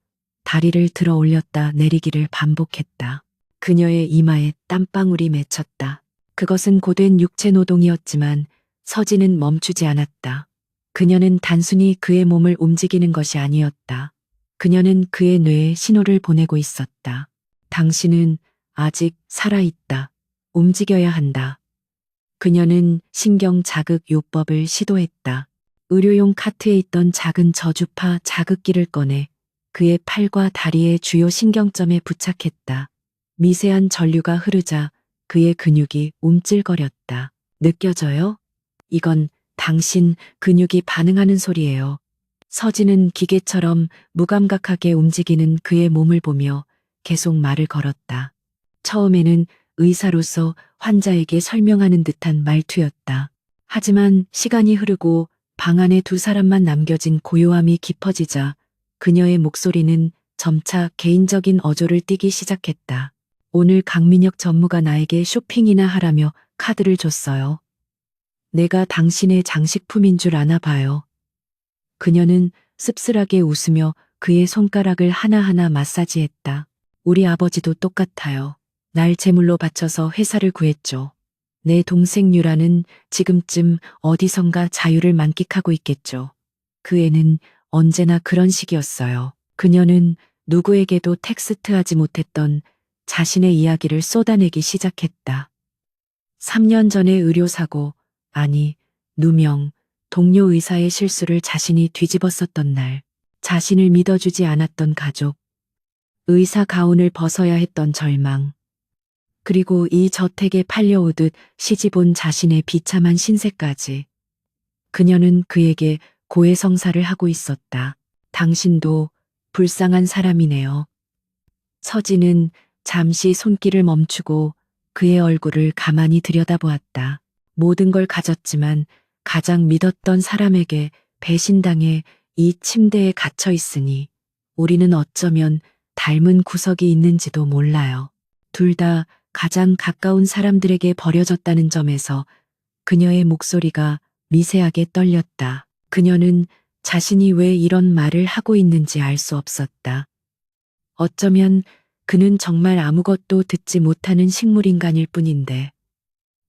다리를 들어 올렸다 내리기를 반복했다. 그녀의 이마에 땀방울이 맺혔다. 그것은 고된 육체 노동이었지만 서진은 멈추지 않았다. 그녀는 단순히 그의 몸을 움직이는 것이 아니었다. 그녀는 그의 뇌에 신호를 보내고 있었다. 당신은 아직 살아있다. 움직여야 한다. 그녀는 신경 자극 요법을 시도했다. 의료용 카트에 있던 작은 저주파 자극기를 꺼내 그의 팔과 다리의 주요 신경점에 부착했다. 미세한 전류가 흐르자 그의 근육이 움찔거렸다. 느껴져요? 이건 당신 근육이 반응하는 소리예요. 서진은 기계처럼 무감각하게 움직이는 그의 몸을 보며 계속 말을 걸었다. 처음에는 의사로서 환자에게 설명하는 듯한 말투였다. 하지만 시간이 흐르고 방 안에 두 사람만 남겨진 고요함이 깊어지자 그녀의 목소리는 점차 개인적인 어조를 띠기 시작했다. 오늘 강민혁 전무가 나에게 쇼핑이나 하라며 카드를 줬어요. 내가 당신의 장식품인 줄 아나 봐요. 그녀는 씁쓸하게 웃으며 그의 손가락을 하나하나 마사지했다. 우리 아버지도 똑같아요. 날 제물로 바쳐서 회사를 구했죠. 내 동생 유라는 지금쯤 어디선가 자유를 만끽하고 있겠죠. 그 애는 언제나 그런 식이었어요. 그녀는 누구에게도 텍스트하지 못했던 자신의 이야기를 쏟아내기 시작했다. 3년 전의 의료사고, 아니, 누명, 동료 의사의 실수를 자신이 뒤집었었던 날, 자신을 믿어주지 않았던 가족, 의사 가운을 벗어야 했던 절망, 그리고 이 저택에 팔려오듯 시집 온 자신의 비참한 신세까지. 그녀는 그에게 고해성사를 하고 있었다. 당신도 불쌍한 사람이네요. 서진은 잠시 손길을 멈추고 그의 얼굴을 가만히 들여다보았다. 모든 걸 가졌지만 가장 믿었던 사람에게 배신당해 이 침대에 갇혀 있으니 우리는 어쩌면 닮은 구석이 있는지도 몰라요. 둘 다 가장 가까운 사람들에게 버려졌다는 점에서 그녀의 목소리가 미세하게 떨렸다. 그녀는 자신이 왜 이런 말을 하고 있는지 알 수 없었다. 어쩌면 그는 정말 아무것도 듣지 못하는 식물인간일 뿐인데.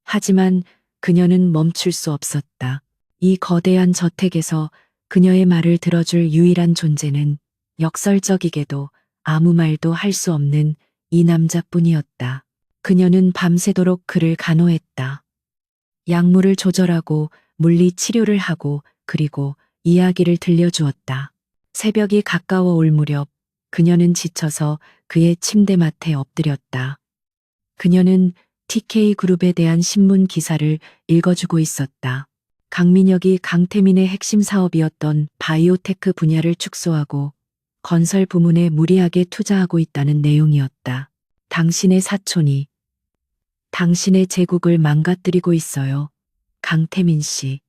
하지만 그녀는 멈출 수 없었다. 이 거대한 저택에서 그녀의 말을 들어줄 유일한 존재는 역설적이게도 아무 말도 할 수 없는 이 남자뿐이었다. 그녀는 밤새도록 그를 간호했다. 약물을 조절하고 물리 치료를 하고 그리고 이야기를 들려주었다. 새벽이 가까워 올 무렵 그녀는 지쳐서 그의 침대맡에 엎드렸다. 그녀는 TK그룹에 대한 신문 기사를 읽어주고 있었다. 강민혁이 강태민의 핵심 사업이었던 바이오테크 분야를 축소하고 건설 부문에 무리하게 투자하고 있다는 내용이었다. 당신의 사촌이 당신의 제국을 망가뜨리고 있어요. 강태민 씨.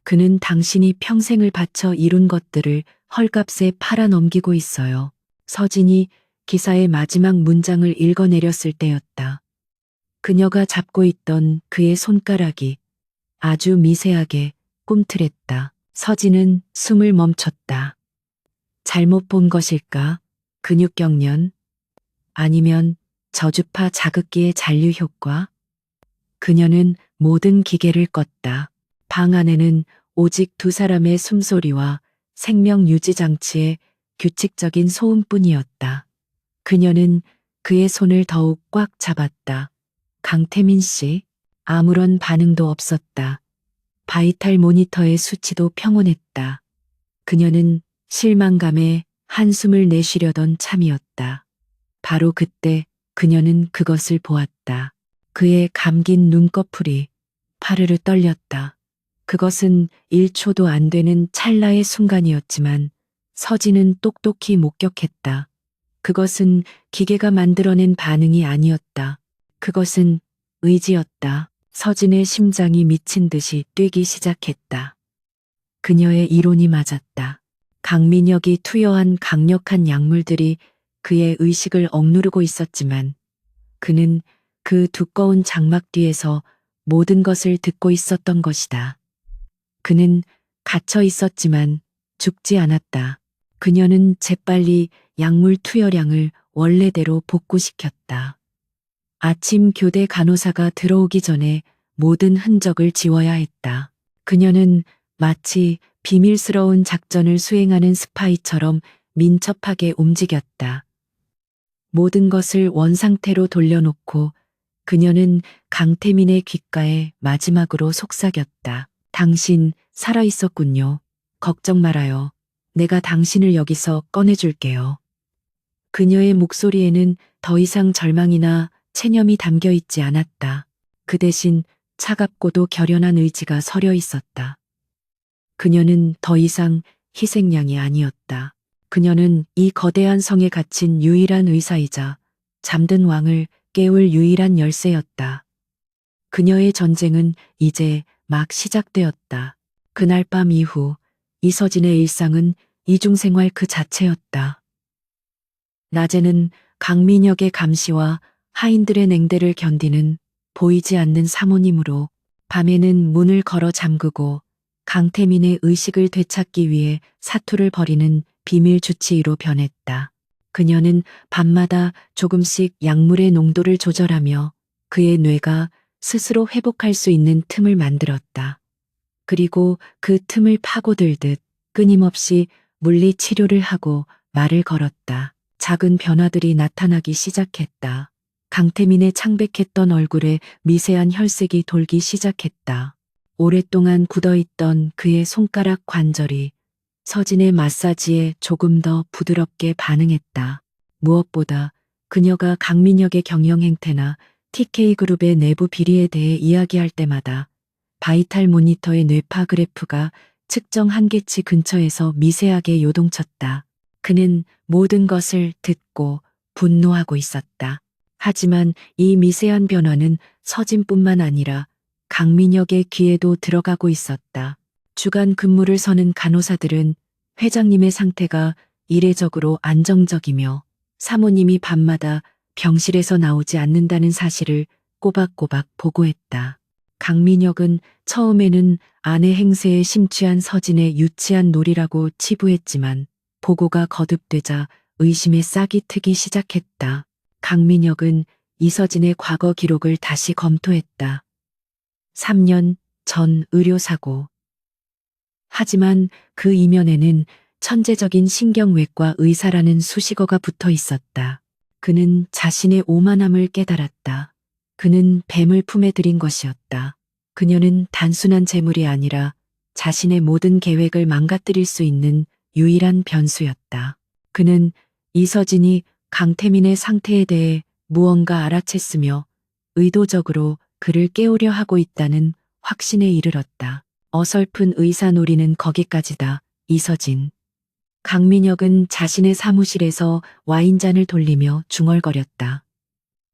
그는 당신이 평생을 바쳐 이룬 것들을 헐값에 팔아넘기고 있어요. 서진이 기사의 마지막 문장을 읽어내렸을 때였다. 그녀가 잡고 있던 그의 손가락이 아주 미세하게 꿈틀했다. 서진은 숨을 멈췄다. 잘못 본 것일까? 근육경련? 아니면 저주파 자극기의 잔류 효과? 그녀는 모든 기계를 껐다. 방 안에는 오직 두 사람의 숨소리와 생명 유지 장치의 규칙적인 소음뿐이었다. 그녀는 그의 손을 더욱 꽉 잡았다. 강태민 씨, 아무런 반응도 없었다. 바이탈 모니터의 수치도 평온했다. 그녀는 실망감에 한숨을 내쉬려던 참이었다. 바로 그때 그녀는 그것을 보았다. 그의 감긴 눈꺼풀이 파르르 떨렸다. 그것은 1초도 안 되는 찰나의 순간이었지만 서진은 똑똑히 목격했다. 그것은 기계가 만들어낸 반응이 아니었다. 그것은 의지였다. 서진의 심장이 미친 듯이 뛰기 시작했다. 그녀의 이론이 맞았다. 강민혁이 투여한 강력한 약물들이 그의 의식을 억누르고 있었지만 그는 그 두꺼운 장막 뒤에서 모든 것을 듣고 있었던 것이다. 그는 갇혀 있었지만 죽지 않았다. 그녀는 재빨리 약물 투여량을 원래대로 복구시켰다. 아침 교대 간호사가 들어오기 전에 모든 흔적을 지워야 했다. 그녀는 마치 비밀스러운 작전을 수행하는 스파이처럼 민첩하게 움직였다. 모든 것을 원상태로 돌려놓고 그녀는 강태민의 귓가에 마지막으로 속삭였다. 당신 살아있었군요. 걱정 말아요. 내가 당신을 여기서 꺼내줄게요. 그녀의 목소리에는 더 이상 절망이나 체념이 담겨 있지 않았다. 그 대신 차갑고도 결연한 의지가 서려 있었다. 그녀는 더 이상 희생양이 아니었다. 그녀는 이 거대한 성에 갇힌 유일한 의사이자 잠든 왕을 깨울 유일한 열쇠였다. 그녀의 전쟁은 이제 막 시작되었다. 그날 밤 이후 이서진의 일상은 이중생활 그 자체였다. 낮에는 강민혁의 감시와 하인들의 냉대를 견디는 보이지 않는 사모님으로, 밤에는 문을 걸어 잠그고 강태민의 의식을 되찾기 위해 사투를 벌이는 비밀 주치의로 변했다. 그녀는 밤마다 조금씩 약물의 농도를 조절하며 그의 뇌가 스스로 회복할 수 있는 틈을 만들었다. 그리고 그 틈을 파고들듯 끊임없이 물리 치료를 하고 말을 걸었다. 작은 변화들이 나타나기 시작했다. 강태민의 창백했던 얼굴에 미세한 혈색이 돌기 시작했다. 오랫동안 굳어있던 그의 손가락 관절이 서진의 마사지에 조금 더 부드럽게 반응했다. 무엇보다 그녀가 강민혁의 경영 행태나 TK그룹의 내부 비리에 대해 이야기할 때마다 바이탈 모니터의 뇌파 그래프가 측정 한계치 근처에서 미세하게 요동쳤다. 그는 모든 것을 듣고 분노하고 있었다. 하지만 이 미세한 변화는 서진뿐만 아니라 강민혁의 귀에도 들어가고 있었다. 주간 근무를 서는 간호사들은 회장님의 상태가 이례적으로 안정적이며 사모님이 밤마다 병실에서 나오지 않는다는 사실을 꼬박꼬박 보고했다. 강민혁은 처음에는 아내 행세에 심취한 서진의 유치한 놀이라고 치부했지만 보고가 거듭되자 의심의 싹이 트기 시작했다. 강민혁은 이서진의 과거 기록을 다시 검토했다. 3년 전 의료사고. 하지만 그 이면에는 천재적인 신경외과 의사라는 수식어가 붙어 있었다. 그는 자신의 오만함을 깨달았다. 그는 뱀을 품에 들인 것이었다. 그녀는 단순한 재물이 아니라 자신의 모든 계획을 망가뜨릴 수 있는 유일한 변수였다. 그는 이서진이 강태민의 상태에 대해 무언가 알아챘으며 의도적으로 그를 깨우려 하고 있다는 확신에 이르렀다. 어설픈 의사놀이는 거기까지다. 이서진. 강민혁은 자신의 사무실에서 와인잔을 돌리며 중얼거렸다.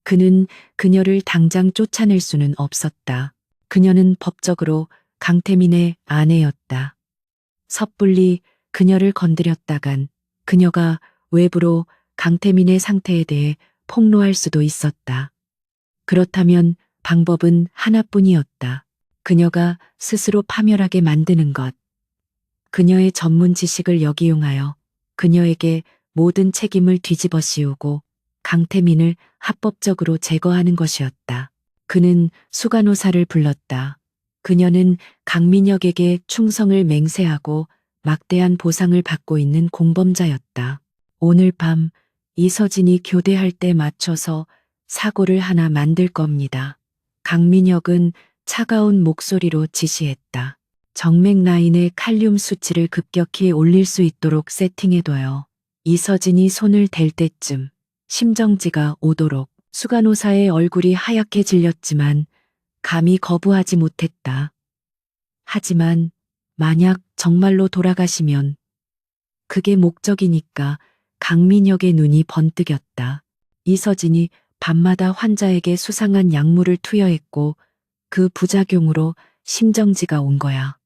그는 그녀를 당장 쫓아낼 수는 없었다. 그녀는 법적으로 강태민의 아내였다. 섣불리 그녀를 건드렸다간 그녀가 외부로 강태민의 상태에 대해 폭로할 수도 있었다. 그렇다면 방법은 하나뿐이었다. 그녀가 스스로 파멸하게 만드는 것. 그녀의 전문 지식을 역이용하여 그녀에게 모든 책임을 뒤집어 씌우고 강태민을 합법적으로 제거하는 것이었다. 그는 수간호사를 불렀다. 그녀는 강민혁에게 충성을 맹세하고 막대한 보상을 받고 있는 공범자였다. 오늘 밤 이서진이 교대할 때 맞춰서 사고를 하나 만들 겁니다. 강민혁은 차가운 목소리로 지시했다. 정맥 라인의 칼륨 수치를 급격히 올릴 수 있도록 세팅해둬요. 이서진이 손을 댈 때쯤 심정지가 오도록. 수간호사의 얼굴이 하얗게 질렸지만 감히 거부하지 못했다. 하지만 만약 정말로 돌아가시면 그게 목적이니까 강민혁의 눈이 번뜩였다. 이서진이 밤마다 환자에게 수상한 약물을 투여했고 그 부작용으로 심정지가 온 거야.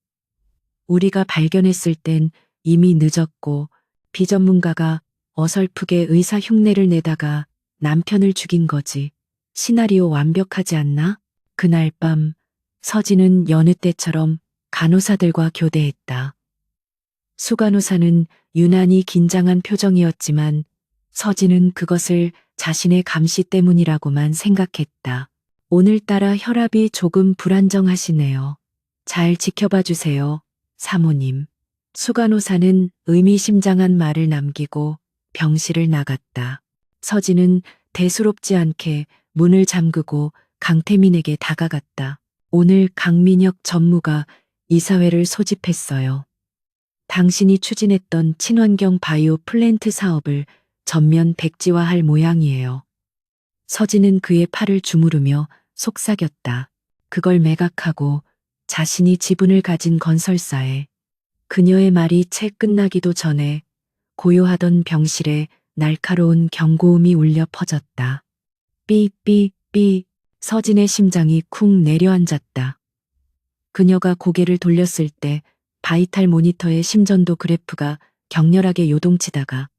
우리가 발견했을 땐 이미 늦었고 비전문가가 어설프게 의사 흉내를 내다가 남편을 죽인 거지. 시나리오 완벽하지 않나? 그날 밤 서진은 여느 때처럼 간호사들과 교대했다. 수간호사는 유난히 긴장한 표정이었지만 서진은 그것을 자신의 감시 때문이라고만 생각했다. 오늘따라 혈압이 조금 불안정하시네요. 잘 지켜봐 주세요, 사모님. 수간호사는 의미심장한 말을 남기고 병실을 나갔다. 서진은 대수롭지 않게 문을 잠그고 강태민에게 다가갔다. 오늘 강민혁 전무가 이사회를 소집했어요. 당신이 추진했던 친환경 바이오 플랜트 사업을 전면 백지화할 모양이에요. 서진은 그의 팔을 주무르며 속삭였다. 그걸 매각하고 자신이 지분을 가진 건설사에. 그녀의 말이 채 끝나기도 전에 고요하던 병실에 날카로운 경고음이 울려 퍼졌다. 삐삐삐. 서진의 심장이 쿵 내려앉았다. 그녀가 고개를 돌렸을 때 바이탈 모니터의 심전도 그래프가 격렬하게 요동치다가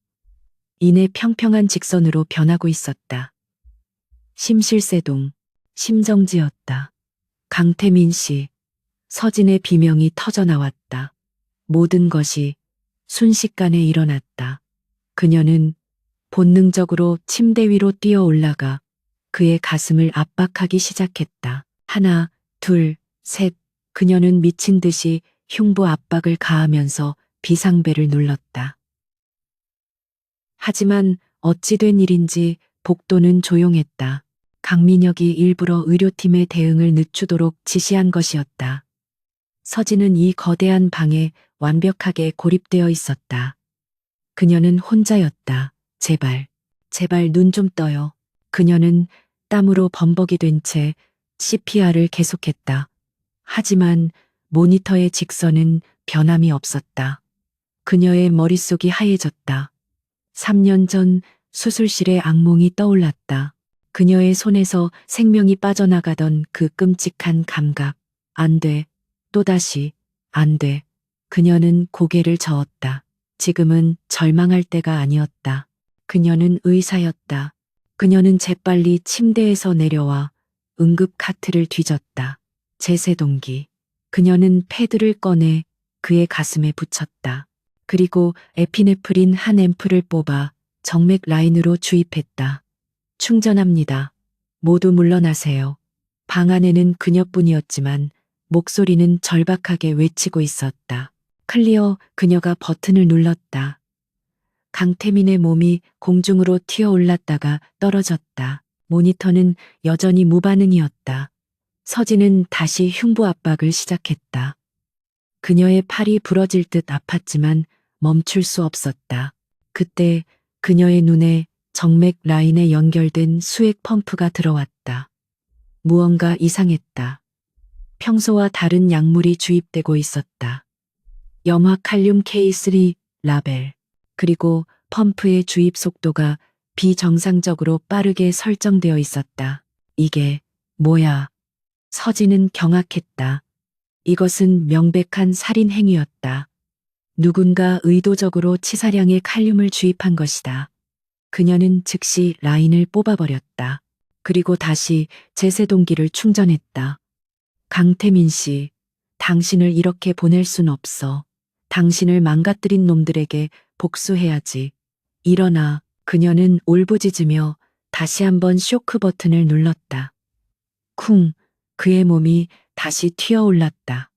이내 평평한 직선으로 변하고 있었다. 심실세동, 심정지였다. 강태민 씨, 서진의 비명이 터져나왔다. 모든 것이 순식간에 일어났다. 그녀는 본능적으로 침대 위로 뛰어 올라가 그의 가슴을 압박하기 시작했다. 하나, 둘, 셋. 그녀는 미친 듯이 흉부 압박을 가하면서 비상벨을 눌렀다. 하지만 어찌 된 일인지 복도는 조용했다. 강민혁이 일부러 의료팀의 대응을 늦추도록 지시한 것이었다. 서진은 이 거대한 방에 완벽하게 고립되어 있었다. 그녀는 혼자였다. 제발, 제발 눈 좀 떠요. 그녀는 땀으로 범벅이 된 채 CPR을 계속했다. 하지만 모니터의 직선은 변함이 없었다. 그녀의 머릿속이 하얘졌다. 3년 전 수술실의 악몽이 떠올랐다. 그녀의 손에서 생명이 빠져나가던 그 끔찍한 감각. 안 돼. 또다시 안 돼. 그녀는 고개를 저었다. 지금은 절망할 때가 아니었다. 그녀는 의사였다. 그녀는 재빨리 침대에서 내려와 응급 카트를 뒤졌다. 제세동기. 그녀는 패드를 꺼내 그의 가슴에 붙였다. 그리고 에피네프린 한 앰플을 뽑아 정맥 라인으로 주입했다. 충전합니다. 모두 물러나세요. 방 안에는 그녀뿐이었지만 목소리는 절박하게 외치고 있었다. 클리어. 그녀가 버튼을 눌렀다. 강태민의 몸이 공중으로 튀어 올랐다가 떨어졌다. 모니터는 여전히 무반응이었다. 서진은 다시 흉부 압박을 시작했다. 그녀의 팔이 부러질 듯 아팠지만 멈출 수 없었다. 그때 그녀의 눈에 정맥 라인에 연결된 수액 펌프가 들어왔다. 무언가 이상했다. 평소와 다른 약물이 주입되고 있었다. 염화 칼륨 K3 라벨. 그리고 펌프의 주입 속도가 비정상적으로 빠르게 설정되어 있었다. 이게 뭐야? 서진은 경악했다. 이것은 명백한 살인 행위였다. 누군가 의도적으로 치사량의 칼륨을 주입한 것이다. 그녀는 즉시 라인을 뽑아버렸다. 그리고 다시 제세동기를 충전했다. 강태민 씨, 당신을 이렇게 보낼 순 없어. 당신을 망가뜨린 놈들에게 복수해야지. 일어나. 그녀는 울부짖으며 다시 한번 쇼크 버튼을 눌렀다. 쿵. 그의 몸이 다시 튀어올랐다.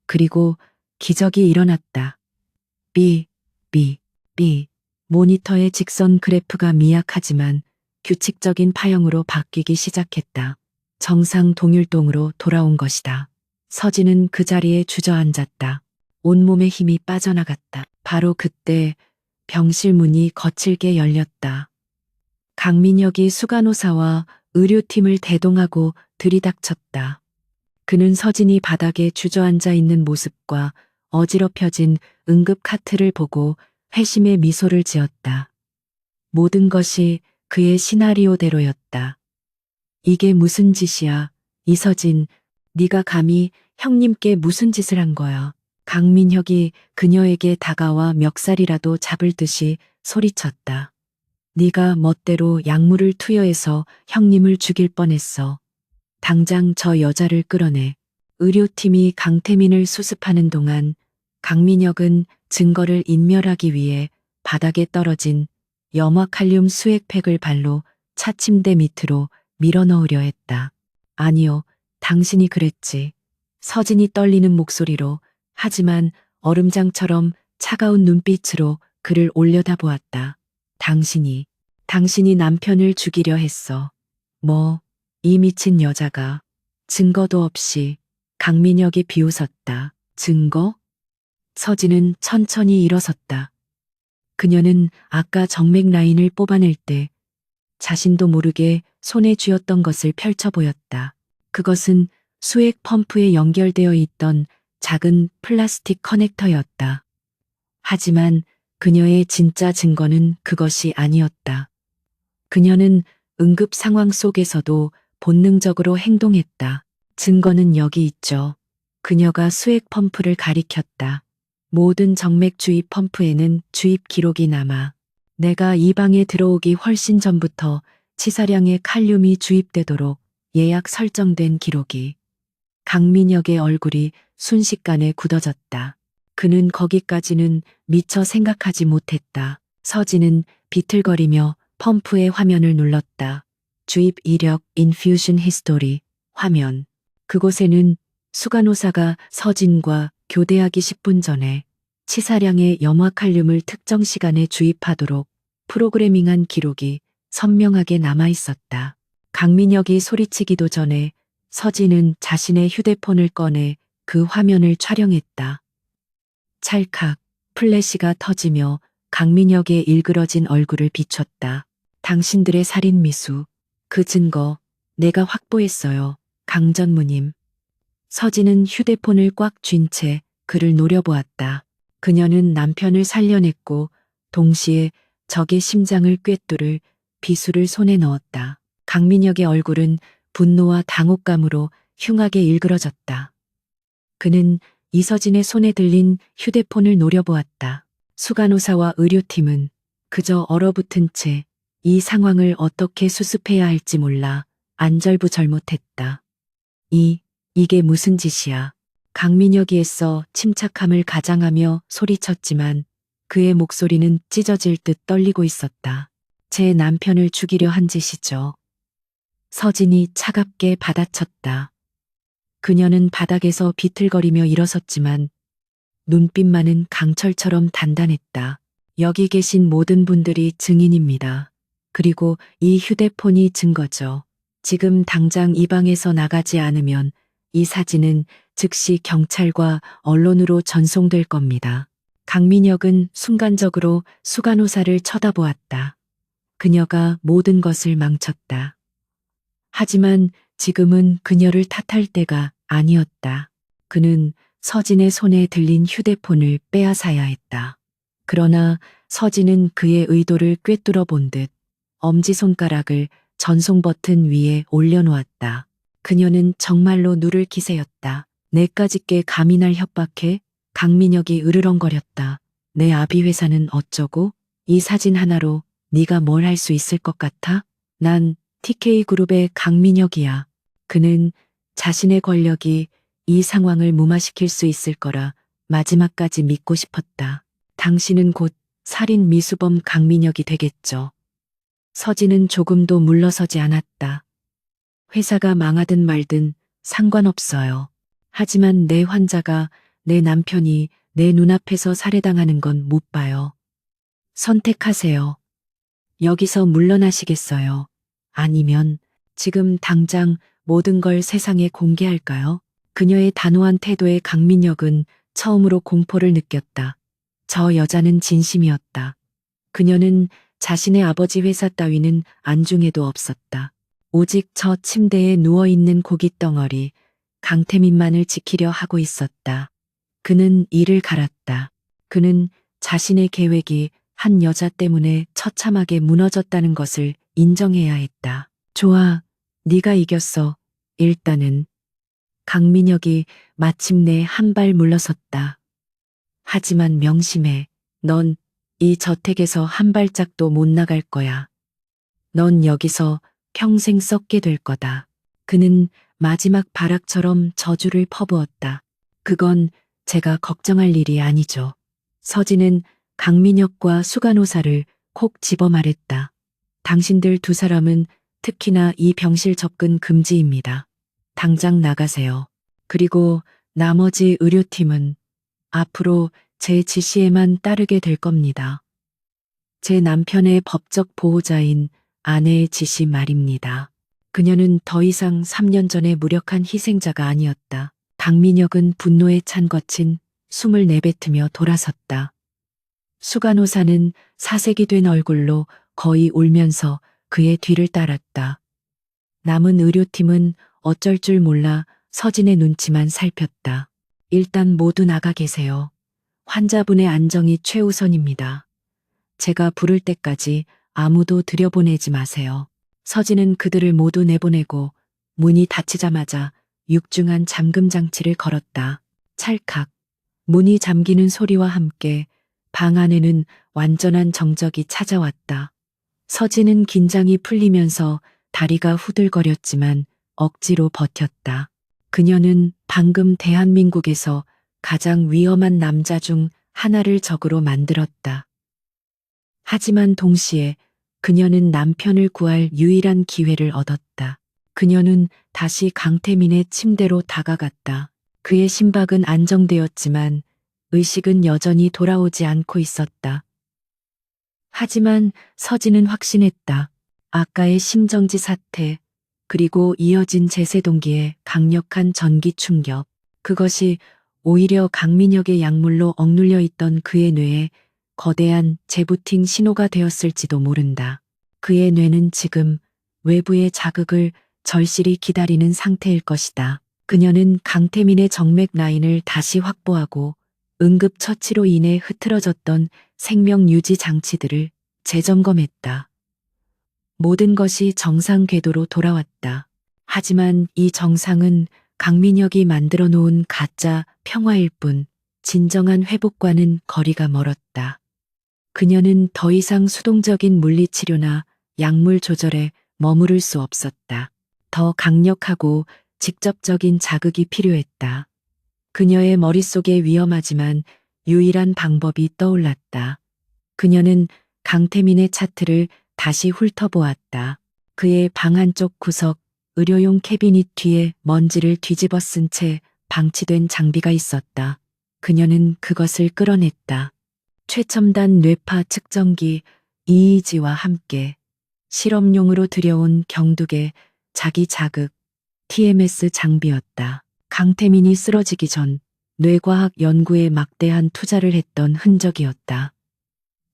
그리고 기적이 일어났다. B. 모니터의 직선 그래프가 미약하지만 규칙적인 파형으로 바뀌기 시작했다. 정상 동일동으로 돌아온 것이다. 서진은 그 자리에 주저앉았다. 온몸에 힘이 빠져나갔다. 바로 그때 병실 문이 거칠게 열렸다. 강민혁이 수간호사와 의료팀을 대동하고 들이닥쳤다. 그는 서진이 바닥에 주저앉아 있는 모습과 어지럽혀진 응급 카트를 보고 회심의 미소를 지었다. 모든 것이 그의 시나리오대로였다. 이게 무슨 짓이야, 이서진. 네가 감히 형님께 무슨 짓을 한 거야. 강민혁이 그녀에게 다가와 멱살이라도 잡을 듯이 소리쳤다. 네가 멋대로 약물을 투여해서 형님을 죽일 뻔했어. 당장 저 여자를 끌어내. 의료팀이 강태민을 수습하는 동안 강민혁은 증거를 인멸하기 위해 바닥에 떨어진 염화칼륨 수액팩을 발로 차침대 밑으로 밀어넣으려 했다. 아니요, 당신이 그랬지. 서진이 떨리는 목소리로, 하지만 얼음장처럼 차가운 눈빛으로 그를 올려다보았다. 당신이 남편을 죽이려 했어. 뭐, 이 미친 여자가. 증거도 없이. 강민혁이 비웃었다. 증거? 서진은 천천히 일어섰다. 그녀는 아까 정맥 라인을 뽑아낼 때 자신도 모르게 손에 쥐었던 것을 펼쳐 보였다. 그것은 수액 펌프에 연결되어 있던 작은 플라스틱 커넥터였다. 하지만 그녀의 진짜 증거는 그것이 아니었다. 그녀는 응급 상황 속에서도 본능적으로 행동했다. 증거는 여기 있죠. 그녀가 수액 펌프를 가리켰다. 모든 정맥 주입 펌프에는 주입 기록이 남아. 내가 이 방에 들어오기 훨씬 전부터 치사량의 칼륨이 주입되도록 예약 설정된 기록이. 강민혁의 얼굴이 순식간에 굳어졌다. 그는 거기까지는 미처 생각하지 못했다. 서진은 비틀거리며 펌프의 화면을 눌렀다. 주입 이력 인퓨ዥن 히스토리 화면. 그곳에는 수간호사가 서진과 교대하기 10분 전에 치사량의 염화칼륨을 특정 시간에 주입하도록 프로그래밍한 기록이 선명하게 남아 있었다. 강민혁이 소리치기도 전에 서진은 자신의 휴대폰을 꺼내 그 화면을 촬영했다. 찰칵 플래시가 터지며 강민혁의 일그러진 얼굴을 비췄다. 당신들의 살인 미수, 그 증거 내가 확보했어요. 강전무님. 서진은 휴대폰을 꽉 쥔 채 그를 노려보았다. 그녀는 남편을 살려냈고 동시에 적의 심장을 꿰뚫을 비수를 손에 넣었다. 강민혁의 얼굴은 분노와 당혹감으로 흉하게 일그러졌다. 그는 이서진의 손에 들린 휴대폰을 노려보았다. 수간호사와 의료팀은 그저 얼어붙은 채 이 상황을 어떻게 수습해야 할지 몰라 안절부절못했다. 이게 무슨 짓이야. 강민혁이 애써 침착함을 가장하며 소리쳤지만 그의 목소리는 찢어질 듯 떨리고 있었다. 제 남편을 죽이려 한 짓이죠. 서진이 차갑게 받아쳤다. 그녀는 바닥에서 비틀거리며 일어섰지만 눈빛만은 강철처럼 단단했다. 여기 계신 모든 분들이 증인입니다. 그리고 이 휴대폰이 증거죠. 지금 당장 이 방에서 나가지 않으면 이 사진은 즉시 경찰과 언론으로 전송될 겁니다. 강민혁은 순간적으로 수간호사를 쳐다보았다. 그녀가 모든 것을 망쳤다. 하지만 지금은 그녀를 탓할 때가 아니었다. 그는 서진의 손에 들린 휴대폰을 빼앗아야 했다. 그러나 서진은 그의 의도를 꿰뚫어 본 듯 엄지손가락을 전송 버튼 위에 올려놓았다. 그녀는 정말로 누를 기세였다. 내까짓게 감히 날 협박해? 강민혁이 으르렁거렸다. 내 아비 회사는 어쩌고? 이 사진 하나로 네가 뭘 할 수 있을 것 같아? 난 TK그룹의 강민혁이야. 그는 자신의 권력이 이 상황을 무마시킬 수 있을 거라 마지막까지 믿고 싶었다. 당신은 곧 살인 미수범 강민혁이 되겠죠. 서진은 조금도 물러서지 않았다. 회사가 망하든 말든 상관없어요. 하지만 내 환자가, 내 남편이 내 눈앞에서 살해당하는 건 못 봐요. 선택하세요. 여기서 물러나시겠어요? 아니면 지금 당장 모든 걸 세상에 공개할까요? 그녀의 단호한 태도에 강민혁은 처음으로 공포를 느꼈다. 저 여자는 진심이었다. 그녀는 자신의 아버지 회사 따위는 안중에도 없었다. 오직 저 침대에 누워있는 고깃덩어리 강태민만을 지키려 하고 있었다. 그는 이를 갈았다. 그는 자신의 계획이 한 여자 때문에 처참하게 무너졌다는 것을 인정해야 했다. 좋아, 네가 이겼어. 일단은. 강민혁이 마침내 한 발 물러섰다. 하지만 명심해. 넌 이 저택에서 한 발짝도 못 나갈 거야. 넌 여기서 평생 썩게 될 거다. 그는 마지막 발악처럼 저주를 퍼부었다. 그건 제가 걱정할 일이 아니죠. 서진은 강민혁과 수간호사를 콕 집어 말했다. 당신들 두 사람은 특히나 이 병실 접근 금지입니다. 당장 나가세요. 그리고 나머지 의료팀은 앞으로 제 지시에만 따르게 될 겁니다. 제 남편의 법적 보호자인 아내의 지시 말입니다. 그녀는 더 이상 3년 전의 무력한 희생자가 아니었다. 강민혁은 분노에 찬 거친 숨을 내뱉으며 돌아섰다. 수간호사는 사색이 된 얼굴로 거의 울면서 그의 뒤를 따랐다. 남은 의료팀은 어쩔 줄 몰라 서진의 눈치만 살폈다. 일단 모두 나가 계세요. 환자분의 안정이 최우선입니다. 제가 부를 때까지 아무도 들여보내지 마세요. 서진은 그들을 모두 내보내고 문이 닫히자마자 육중한 잠금 장치를 걸었다. 찰칵. 문이 잠기는 소리와 함께 방 안에는 완전한 정적이 찾아왔다. 서진은 긴장이 풀리면서 다리가 후들거렸지만 억지로 버텼다. 그녀는 방금 대한민국에서 가장 위험한 남자 중 하나를 적으로 만들었다. 하지만 동시에 그녀는 남편을 구할 유일한 기회를 얻었다. 그녀는 다시 강태민의 침대로 다가갔다. 그의 심박은 안정되었지만 의식은 여전히 돌아오지 않고 있었다. 하지만 서진은 확신했다. 아까의 심정지 사태, 그리고 이어진 제세동기의 강력한 전기 충격, 그것이 오히려 강민혁의 약물로 억눌려 있던 그의 뇌에 거대한 재부팅 신호가 되었을지도 모른다. 그의 뇌는 지금 외부의 자극을 절실히 기다리는 상태일 것이다. 그녀는 강태민의 정맥 라인을 다시 확보하고 응급처치로 인해 흐트러졌던 생명 유지 장치들을 재점검했다. 모든 것이 정상 궤도로 돌아왔다. 하지만 이 정상은 강민혁이 만들어 놓은 가짜 평화일 뿐 진정한 회복과는 거리가 멀었다. 그녀는 더 이상 수동적인 물리치료나 약물 조절에 머무를 수 없었다. 더 강력하고 직접적인 자극이 필요했다. 그녀의 머릿속에 위험하지만 유일한 방법이 떠올랐다. 그녀는 강태민의 차트를 다시 훑어보았다. 그의 방 한쪽 구석, 의료용 캐비닛 뒤에 먼지를 뒤집어 쓴 채 방치된 장비가 있었다. 그녀는 그것을 끌어냈다. 최첨단 뇌파 측정기 EEG와 함께 실험용으로 들여온 경두계 자기 자극 TMS 장비였다. 강태민이 쓰러지기 전 뇌과학 연구에 막대한 투자를 했던 흔적이었다.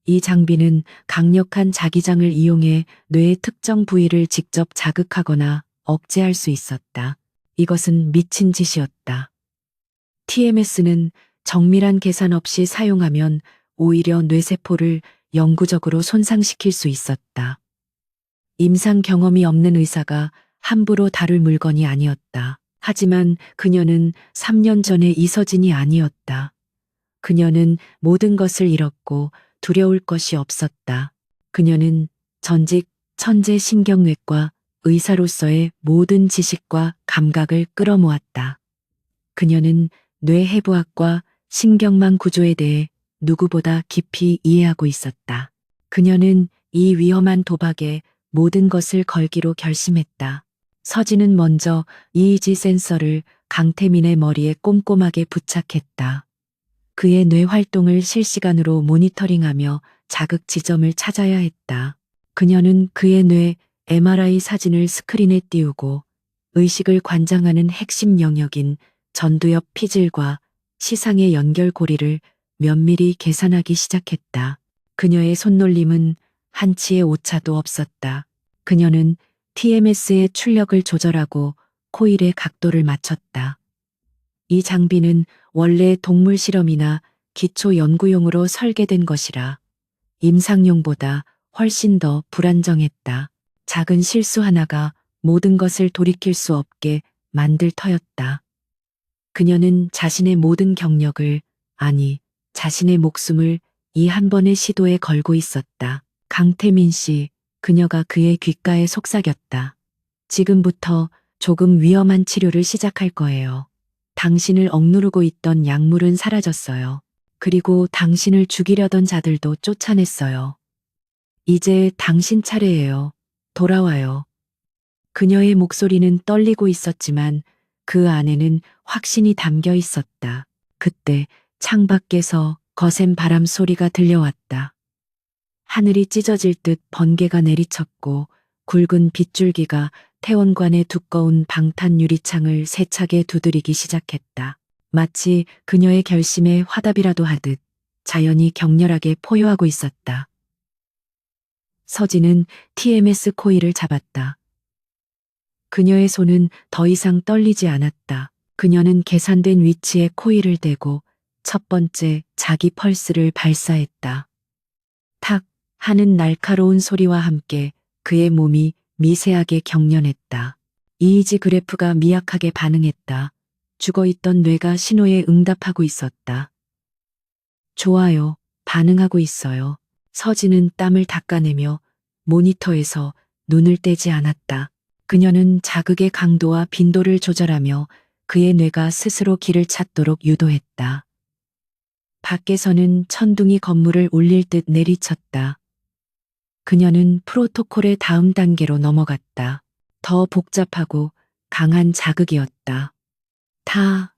이 장비는 강력한 자기장을 이용해 뇌의 특정 부위를 직접 자극하거나 억제할 수 있었다. 이것은 미친 짓이었다. TMS는 정밀한 계산 없이 사용하면 오히려 뇌세포를 영구적으로 손상시킬 수 있었다. 임상 경험이 없는 의사가 함부로 다룰 물건이 아니었다. 하지만 그녀는 3년 전의 이서진이 아니었다. 그녀는 모든 것을 잃었고 두려울 것이 없었다. 그녀는 전직 천재 신경외과 의사로서의 모든 지식과 감각을 끌어모았다. 그녀는 뇌해부학과 신경망 구조에 대해 누구보다 깊이 이해하고 있었다. 그녀는 이 위험한 도박에 모든 것을 걸기로 결심했다. 서진은 먼저 EEG 센서를 강태민의 머리에 꼼꼼하게 부착했다. 그의 뇌 활동을 실시간으로 모니터링하며 자극 지점을 찾아야 했다. 그녀는 그의 뇌 MRI 사진을 스크린에 띄우고 의식을 관장하는 핵심 영역인 전두엽 피질과 시상의 연결고리를 면밀히 계산하기 시작했다. 그녀의 손놀림은 한치의 오차도 없었다. 그녀는 TMS의 출력을 조절하고 코일의 각도를 맞췄다. 이 장비는 원래 동물 실험이나 기초 연구용으로 설계된 것이라 임상용보다 훨씬 더 불안정했다. 작은 실수 하나가 모든 것을 돌이킬 수 없게 만들 터였다. 그녀는 자신의 모든 경력을, 아니, 자신의 목숨을 이 한 번의 시도에 걸고 있었다. 강태민 씨, 그녀가 그의 귓가에 속삭였다. 지금부터 조금 위험한 치료를 시작할 거예요. 당신을 억누르고 있던 약물은 사라졌어요. 그리고 당신을 죽이려던 자들도 쫓아냈어요. 이제 당신 차례예요. 돌아와요. 그녀의 목소리는 떨리고 있었지만 그 안에는 확신이 담겨 있었다. 그때 창밖에서 거센 바람 소리가 들려왔다. 하늘이 찢어질 듯 번개가 내리쳤고 굵은 빗줄기가 태원관의 두꺼운 방탄 유리창을 세차게 두드리기 시작했다. 마치 그녀의 결심에 화답이라도 하듯 자연이 격렬하게 포효하고 있었다. 서진은 TMS 코일을 잡았다. 그녀의 손은 더 이상 떨리지 않았다. 그녀는 계산된 위치에 코일을 대고 첫 번째 자기 펄스를 발사했다. 탁 하는 날카로운 소리와 함께 그의 몸이 미세하게 경련했다. EEG 그래프가 미약하게 반응했다. 죽어있던 뇌가 신호에 응답하고 있었다. 좋아요. 반응하고 있어요. 서진은 땀을 닦아내며 모니터에서 눈을 떼지 않았다. 그녀는 자극의 강도와 빈도를 조절하며 그의 뇌가 스스로 길을 찾도록 유도했다. 밖에서는 천둥이 건물을 울릴 듯 내리쳤다. 그녀는 프로토콜의 다음 단계로 넘어갔다. 더 복잡하고 강한 자극이었다. 다.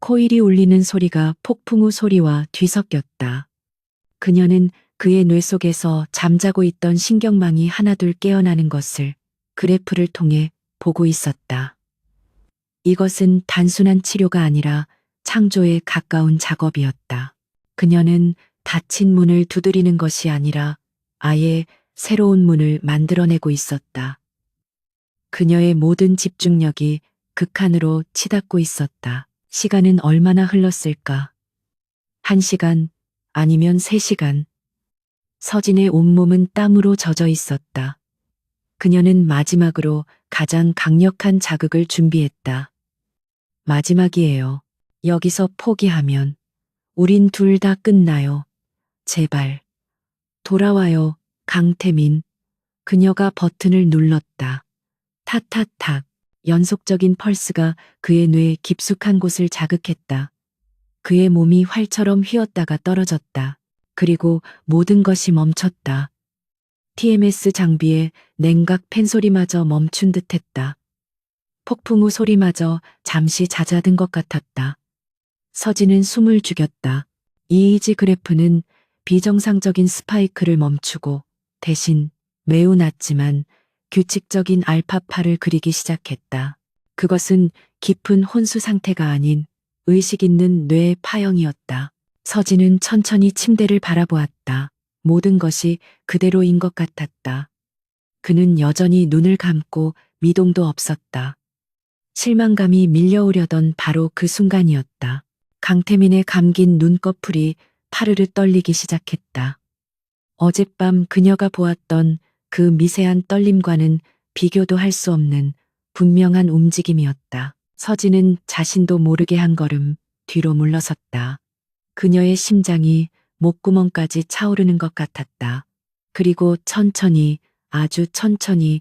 코일이 울리는 소리가 폭풍우 소리와 뒤섞였다. 그녀는 그의 뇌 속에서 잠자고 있던 신경망이 하나둘 깨어나는 것을 그래프를 통해 보고 있었다. 이것은 단순한 치료가 아니라 창조에 가까운 작업이었다. 그녀는 닫힌 문을 두드리는 것이 아니라 아예 새로운 문을 만들어내고 있었다. 그녀의 모든 집중력이 극한으로 치닫고 있었다. 시간은 얼마나 흘렀을까? 1시간, 아니면 3시간. 서진의 온몸은 땀으로 젖어 있었다. 그녀는 마지막으로 가장 강력한 자극을 준비했다. 마지막이에요. 여기서 포기하면 우린 둘 다 끝나요. 제발. 돌아와요, 강태민. 그녀가 버튼을 눌렀다. 탁탁탁. 연속적인 펄스가 그의 뇌 깊숙한 곳을 자극했다. 그의 몸이 활처럼 휘었다가 떨어졌다. 그리고 모든 것이 멈췄다. TMS 장비의 냉각 팬 소리마저 멈춘 듯했다. 폭풍 후 소리마저 잠시 잦아든 것 같았다. 서진은 숨을 죽였다. 이이지 그래프는 비정상적인 스파이크를 멈추고 대신 매우 낮지만 규칙적인 알파파를 그리기 시작했다. 그것은 깊은 혼수 상태가 아닌 의식 있는 뇌의 파형이었다. 서진은 천천히 침대를 바라보았다. 모든 것이 그대로인 것 같았다. 그는 여전히 눈을 감고 미동도 없었다. 실망감이 밀려오려던 바로 그 순간이었다. 강태민의 감긴 눈꺼풀이 파르르 떨리기 시작했다. 어젯밤 그녀가 보았던 그 미세한 떨림과는 비교도 할 수 없는 분명한 움직임이었다. 서진은 자신도 모르게 한 걸음 뒤로 물러섰다. 그녀의 심장이 목구멍까지 차오르는 것 같았다. 그리고 천천히, 아주 천천히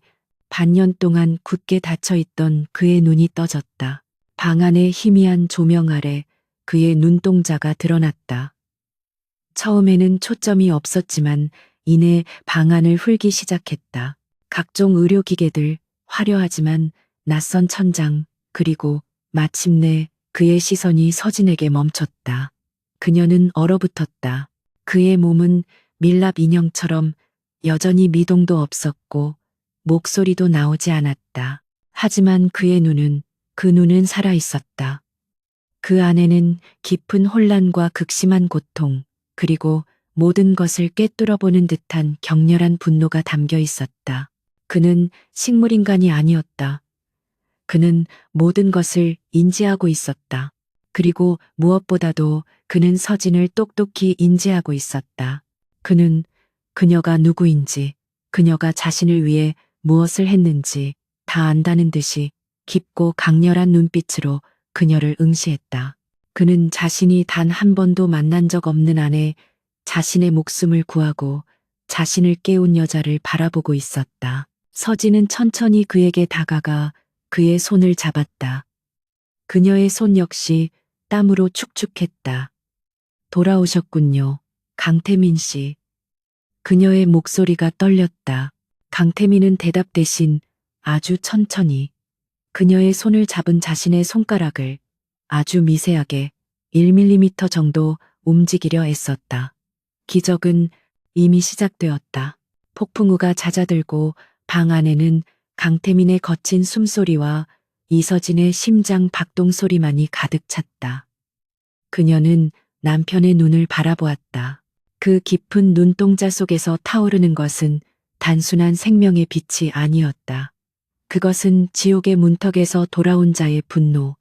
반년 동안 굳게 닫혀있던 그의 눈이 떠졌다. 방 안의 희미한 조명 아래 그의 눈동자가 드러났다. 처음에는 초점이 없었지만 이내 방 안을 훑기 시작했다. 각종 의료기계들, 화려하지만 낯선 천장, 그리고 마침내 그의 시선이 서진에게 멈췄다. 그녀는 얼어붙었다. 그의 몸은 밀랍 인형처럼 여전히 미동도 없었고 목소리도 나오지 않았다. 하지만 그의 눈은, 그 눈은 살아있었다. 그 안에는 깊은 혼란과 극심한 고통, 그리고 모든 것을 꿰뚫어보는 듯한 격렬한 분노가 담겨 있었다. 그는 식물인간이 아니었다. 그는 모든 것을 인지하고 있었다. 그리고 무엇보다도 그는 서진을 똑똑히 인지하고 있었다. 그는 그녀가 누구인지, 그녀가 자신을 위해 무엇을 했는지 다 안다는 듯이 깊고 강렬한 눈빛으로 그녀를 응시했다. 그는 자신이 단 한 번도 만난 적 없는 아내, 자신의 목숨을 구하고 자신을 깨운 여자를 바라보고 있었다. 서진은 천천히 그에게 다가가 그의 손을 잡았다. 그녀의 손 역시 땀으로 축축했다. 돌아오셨군요, 강태민 씨. 그녀의 목소리가 떨렸다. 강태민은 대답 대신 아주 천천히 그녀의 손을 잡은 자신의 손가락을 아주 미세하게 1mm 정도 움직이려 애썼다. 기적은 이미 시작되었다. 폭풍우가 잦아들고 방 안에는 강태민의 거친 숨소리와 이서진의 심장 박동 소리만이 가득 찼다. 그녀는 남편의 눈을 바라보았다. 그 깊은 눈동자 속에서 타오르는 것은 단순한 생명의 빛이 아니었다. 그것은 지옥의 문턱에서 돌아온 자의 분노,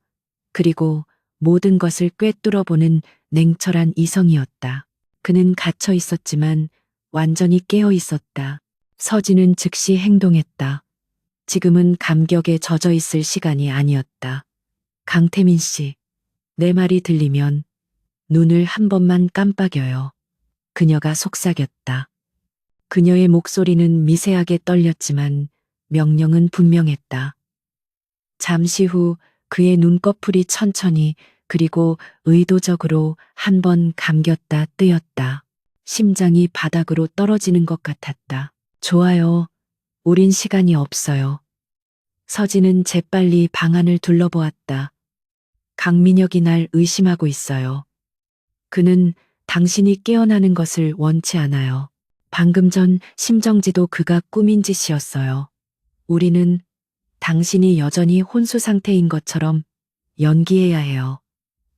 그리고 모든 것을 꿰뚫어보는 냉철한 이성이었다. 그는 갇혀 있었지만 완전히 깨어 있었다. 서진은 즉시 행동했다. 지금은 감격에 젖어 있을 시간이 아니었다. 강태민 씨, 내 말이 들리면 눈을 한 번만 깜빡여요. 그녀가 속삭였다. 그녀의 목소리는 미세하게 떨렸지만 명령은 분명했다. 잠시 후 그의 눈꺼풀이 천천히 그리고 의도적으로 한 번 감겼다 뜨였다. 심장이 바닥으로 떨어지는 것 같았다. 좋아요. 우린 시간이 없어요. 서진은 재빨리 방안을 둘러보았다. 강민혁이 날 의심하고 있어요. 그는 당신이 깨어나는 것을 원치 않아요. 방금 전 심정지도 그가 꾸민 짓이었어요. 우리는 당신이 여전히 혼수 상태인 것처럼 연기해야 해요.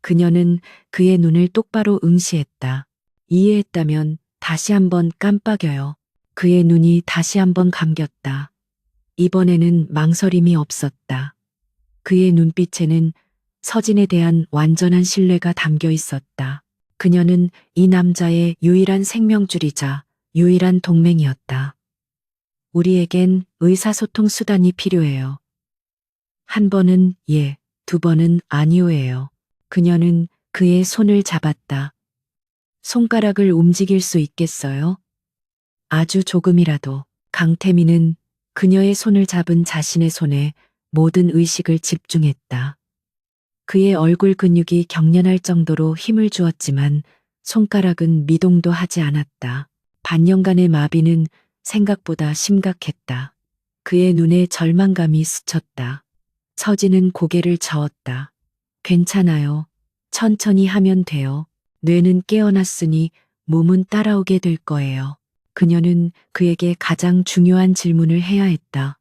그녀는 그의 눈을 똑바로 응시했다. 이해했다면 다시 한번 깜빡여요. 그의 눈이 다시 한번 감겼다. 이번에는 망설임이 없었다. 그의 눈빛에는 서진에 대한 완전한 신뢰가 담겨 있었다. 그녀는 이 남자의 유일한 생명줄이자 유일한 동맹이었다. 우리에겐 의사소통 수단이 필요해요. 한 번은 예, 두 번은 아니오예요. 그녀는 그의 손을 잡았다. 손가락을 움직일 수 있겠어요? 아주 조금이라도. 강태민은 그녀의 손을 잡은 자신의 손에 모든 의식을 집중했다. 그의 얼굴 근육이 경련할 정도로 힘을 주었지만 손가락은 미동도 하지 않았다. 반년간의 마비는 생각보다 심각했다. 그의 눈에 절망감이 스쳤다. 서진은 고개를 저었다. 괜찮아요. 천천히 하면 돼요. 뇌는 깨어났으니 몸은 따라오게 될 거예요. 그녀는 그에게 가장 중요한 질문을 해야 했다.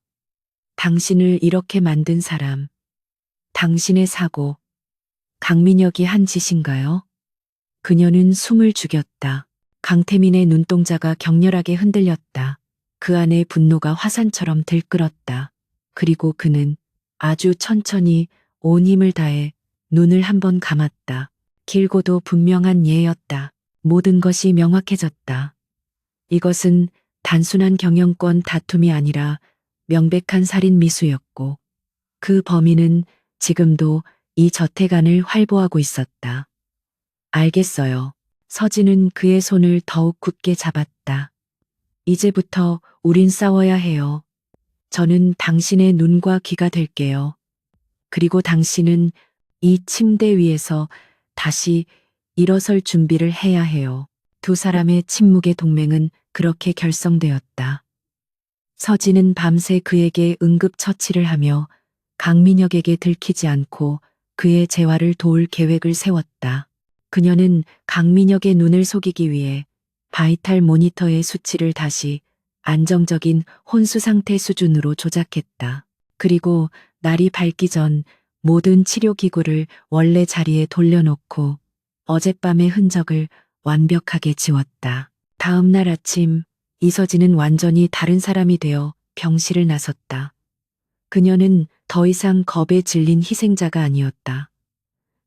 당신을 이렇게 만든 사람, 당신의 사고, 강민혁이 한 짓인가요? 그녀는 숨을 죽였다. 강태민의 눈동자가 격렬하게 흔들렸다. 그 안에 분노가 화산처럼 들끓었다. 그리고 그는 아주 천천히 온 힘을 다해 눈을 한번 감았다. 길고도 분명한 예였다. 모든 것이 명확해졌다. 이것은 단순한 경영권 다툼이 아니라 명백한 살인 미수였고 그 범인은 지금도 이 저택 안을 활보하고 있었다. 알겠어요. 서진은 그의 손을 더욱 굳게 잡았다. 이제부터 우린 싸워야 해요. 저는 당신의 눈과 귀가 될게요. 그리고 당신은 이 침대 위에서 다시 일어설 준비를 해야 해요. 두 사람의 침묵의 동맹은 그렇게 결성되었다. 서진은 밤새 그에게 응급처치를 하며 강민혁에게 들키지 않고 그의 재활을 도울 계획을 세웠다. 그녀는 강민혁의 눈을 속이기 위해 바이탈 모니터의 수치를 다시 안정적인 혼수 상태 수준으로 조작했다. 그리고 날이 밝기 전 모든 치료기구를 원래 자리에 돌려놓고 어젯밤의 흔적을 완벽하게 지웠다. 다음 날 아침 이서진은 완전히 다른 사람이 되어 병실을 나섰다. 그녀는 더 이상 겁에 질린 희생자가 아니었다.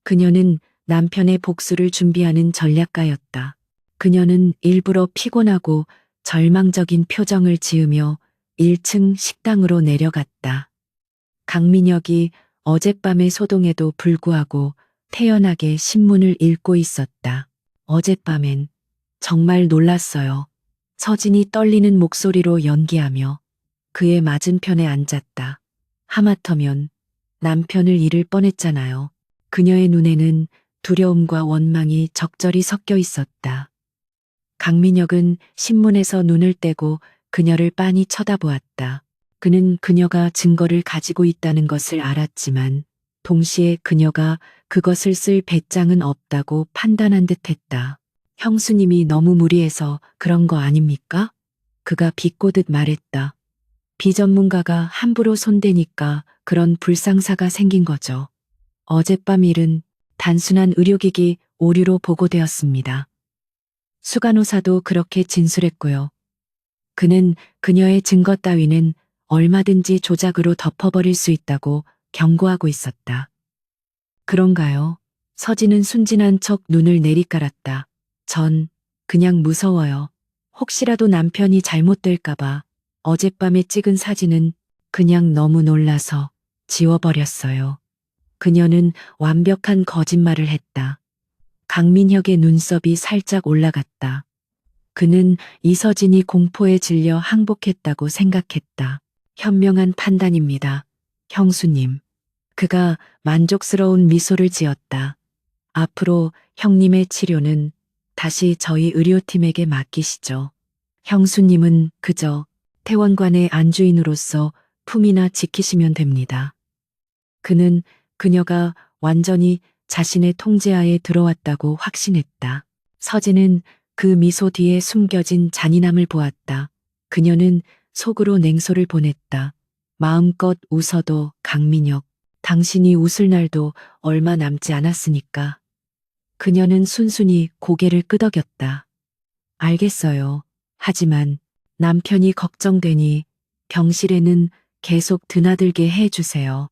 그녀는 남편의 복수를 준비하는 전략가였다. 그녀는 일부러 피곤하고 절망적인 표정을 지으며 1층 식당으로 내려갔다. 강민혁이 어젯밤의 소동에도 불구하고 태연하게 신문을 읽고 있었다. 어젯밤엔 정말 놀랐어요. 서진이 떨리는 목소리로 연기하며 그의 맞은편에 앉았다. 하마터면 남편을 잃을 뻔했잖아요. 그녀의 눈에는 두려움과 원망이 적절히 섞여 있었다. 강민혁은 신문에서 눈을 떼고 그녀를 빤히 쳐다보았다. 그는 그녀가 증거를 가지고 있다는 것을 알았지만 동시에 그녀가 그것을 쓸 배짱은 없다고 판단한 듯했다. 형수님이 너무 무리해서 그런 거 아닙니까? 그가 비꼬듯 말했다. 비전문가가 함부로 손대니까 그런 불상사가 생긴 거죠. 어젯밤 일은 단순한 의료기기 오류로 보고되었습니다. 수간호사도 그렇게 진술했고요. 그는 그녀의 증거 따위는 얼마든지 조작으로 덮어버릴 수 있다고 경고하고 있었다. 그런가요? 서진은 순진한 척 눈을 내리깔았다. 전 그냥 무서워요. 혹시라도 남편이 잘못될까봐 어젯밤에 찍은 사진은 그냥 너무 놀라서 지워버렸어요. 그녀는 완벽한 거짓말을 했다. 강민혁의 눈썹이 살짝 올라갔다. 그는 이서진이 공포에 질려 항복했다고 생각했다. 현명한 판단입니다. 형수님. 그가 만족스러운 미소를 지었다. 앞으로 형님의 치료는 다시 저희 의료팀에게 맡기시죠. 형수님은 그저 퇴원관의 안주인으로서 품이나 지키시면 됩니다. 그는 그녀가 완전히 자신의 통제하에 들어왔다고 확신했다. 서진은 그 미소 뒤에 숨겨진 잔인함을 보았다. 그녀는 속으로 냉소를 보냈다. 마음껏 웃어도 강민혁, 당신이 웃을 날도 얼마 남지 않았으니까. 그녀는 순순히 고개를 끄덕였다. 알겠어요. 하지만 남편이 걱정되니 병실에는 계속 드나들게 해주세요.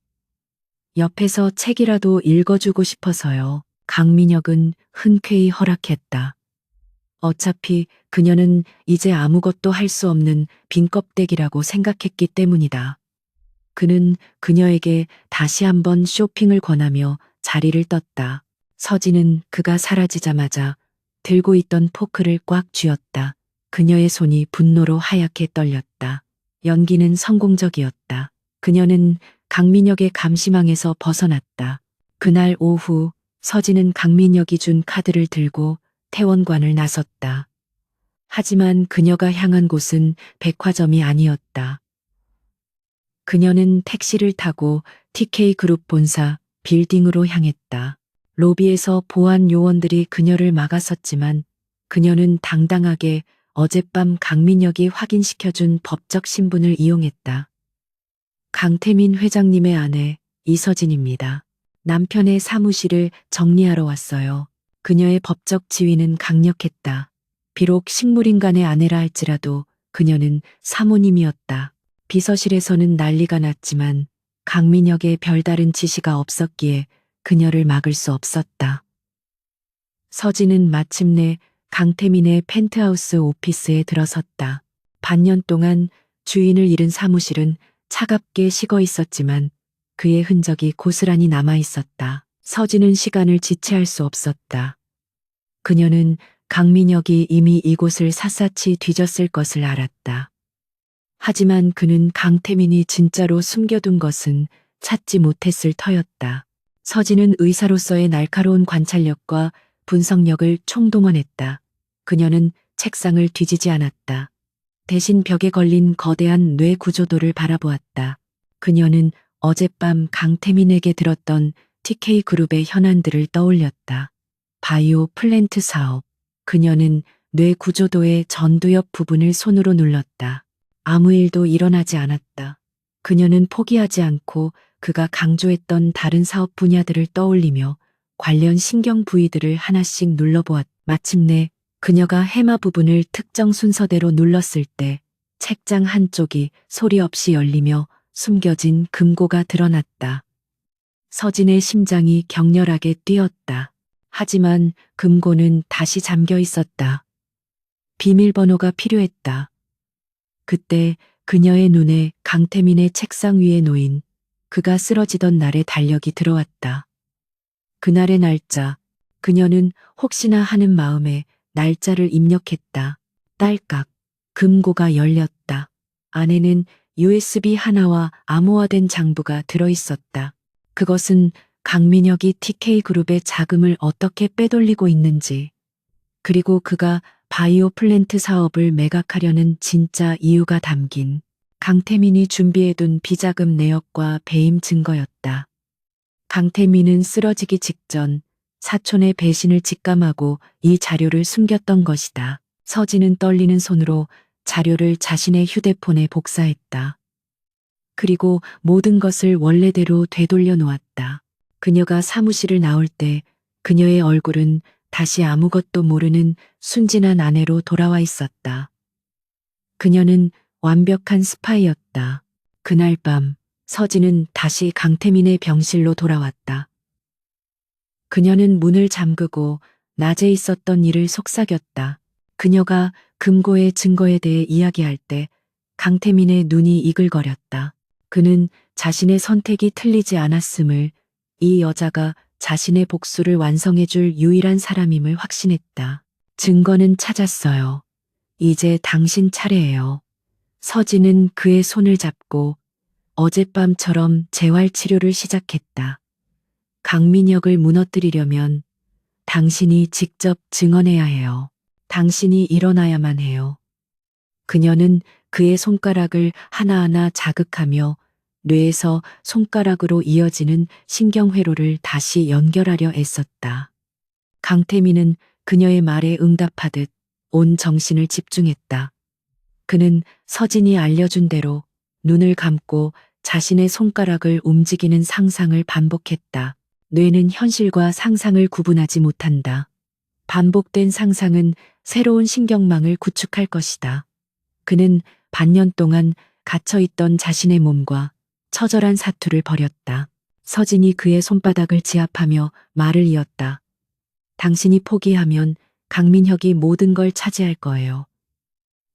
옆에서 책이라도 읽어주고 싶어서요. 강민혁은 흔쾌히 허락했다. 어차피 그녀는 이제 아무것도 할 수 없는 빈 껍데기라고 생각했기 때문이다. 그는 그녀에게 다시 한번 쇼핑을 권하며 자리를 떴다. 서진은 그가 사라지자마자 들고 있던 포크를 꽉 쥐었다. 그녀의 손이 분노로 하얗게 떨렸다. 연기는 성공적이었다. 그녀는 강민혁의 감시망에서 벗어났다. 그날 오후 서진은 강민혁이 준 카드를 들고 태원관을 나섰다. 하지만 그녀가 향한 곳은 백화점이 아니었다. 그녀는 택시를 타고 TK그룹 본사 빌딩으로 향했다. 로비에서 보안 요원들이 그녀를 막아섰지만 그녀는 당당하게 어젯밤 강민혁이 확인시켜준 법적 신분을 이용했다. 강태민 회장님의 아내 이서진입니다. 남편의 사무실을 정리하러 왔어요. 그녀의 법적 지위는 강력했다. 비록 식물인간의 아내라 할지라도 그녀는 사모님이었다. 비서실에서는 난리가 났지만 강민혁의 별다른 지시가 없었기에 그녀를 막을 수 없었다. 서진은 마침내 강태민의 펜트하우스 오피스에 들어섰다. 반년 동안 주인을 잃은 사무실은 차갑게 식어 있었지만 그의 흔적이 고스란히 남아 있었다. 서진은 시간을 지체할 수 없었다. 그녀는 강민혁이 이미 이곳을 샅샅이 뒤졌을 것을 알았다. 하지만 그는 강태민이 진짜로 숨겨둔 것은 찾지 못했을 터였다. 서진은 의사로서의 날카로운 관찰력과 분석력을 총동원했다. 그녀는 책상을 뒤지지 않았다. 대신 벽에 걸린 거대한 뇌 구조도를 바라보았다. 그녀는 어젯밤 강태민에게 들었던 TK그룹의 현안들을 떠올렸다. 바이오 플랜트 사업. 그녀는 뇌 구조도의 전두엽 부분을 손으로 눌렀다. 아무 일도 일어나지 않았다. 그녀는 포기하지 않고 그가 강조했던 다른 사업 분야들을 떠올리며 관련 신경 부위들을 하나씩 눌러보았다. 마침내 그녀가 해마 부분을 특정 순서대로 눌렀을 때 책장 한쪽이 소리 없이 열리며 숨겨진 금고가 드러났다. 서진의 심장이 격렬하게 뛰었다. 하지만 금고는 다시 잠겨 있었다. 비밀번호가 필요했다. 그때 그녀의 눈에 강태민의 책상 위에 놓인 그가 쓰러지던 날의 달력이 들어왔다. 그날의 날짜, 그녀는 혹시나 하는 마음에 날짜를 입력했다. 딸깍, 금고가 열렸다. 안에는 USB 하나와 암호화된 장부가 들어있었다. 그것은 강민혁이 TK그룹의 자금을 어떻게 빼돌리고 있는지, 그리고 그가 바이오 플랜트 사업을 매각하려는 진짜 이유가 담긴 강태민이 준비해둔 비자금 내역과 배임 증거였다. 강태민은 쓰러지기 직전 사촌의 배신을 직감하고 이 자료를 숨겼던 것이다. 서진은 떨리는 손으로 자료를 자신의 휴대폰에 복사했다. 그리고 모든 것을 원래대로 되돌려 놓았다. 그녀가 사무실을 나올 때 그녀의 얼굴은 다시 아무것도 모르는 순진한 아내로 돌아와 있었다. 그녀는 완벽한 스파이였다. 그날 밤 서진은 다시 강태민의 병실로 돌아왔다. 그녀는 문을 잠그고 낮에 있었던 일을 속삭였다. 그녀가 금고의 증거에 대해 이야기할 때 강태민의 눈이 이글거렸다. 그는 자신의 선택이 틀리지 않았음을, 이 여자가 자신의 복수를 완성해줄 유일한 사람임을 확신했다. 증거는 찾았어요. 이제 당신 차례예요. 서진은 그의 손을 잡고 어젯밤처럼 재활치료를 시작했다. 강민혁을 무너뜨리려면 당신이 직접 증언해야 해요. 당신이 일어나야만 해요. 그녀는 그의 손가락을 하나하나 자극하며 뇌에서 손가락으로 이어지는 신경회로를 다시 연결하려 애썼다. 강태민은 그녀의 말에 응답하듯 온 정신을 집중했다. 그는 서진이 알려준 대로 눈을 감고 자신의 손가락을 움직이는 상상을 반복했다. 뇌는 현실과 상상을 구분하지 못한다. 반복된 상상은 새로운 신경망을 구축할 것이다. 그는 반년 동안 갇혀있던 자신의 몸과 처절한 사투를 벌였다. 서진이 그의 손바닥을 지압하며 말을 이었다. 당신이 포기하면 강민혁이 모든 걸 차지할 거예요.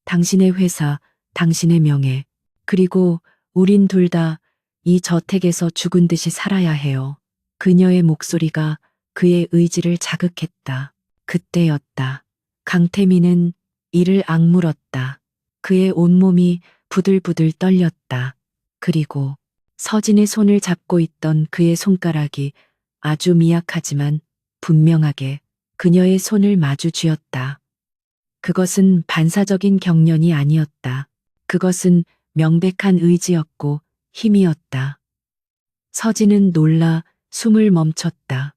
당신의 회사, 당신의 명예, 그리고 우린 둘 다 이 저택에서 죽은 듯이 살아야 해요. 그녀의 목소리가 그의 의지를 자극했다. 그때였다. 강태민은 이를 악물었다. 그의 온몸이 부들부들 떨렸다. 그리고 서진의 손을 잡고 있던 그의 손가락이 아주 미약하지만 분명하게 그녀의 손을 마주 쥐었다. 그것은 반사적인 경련이 아니었다. 그것은 명백한 의지였고 힘이었다. 서진은 놀라 숨을 멈췄다.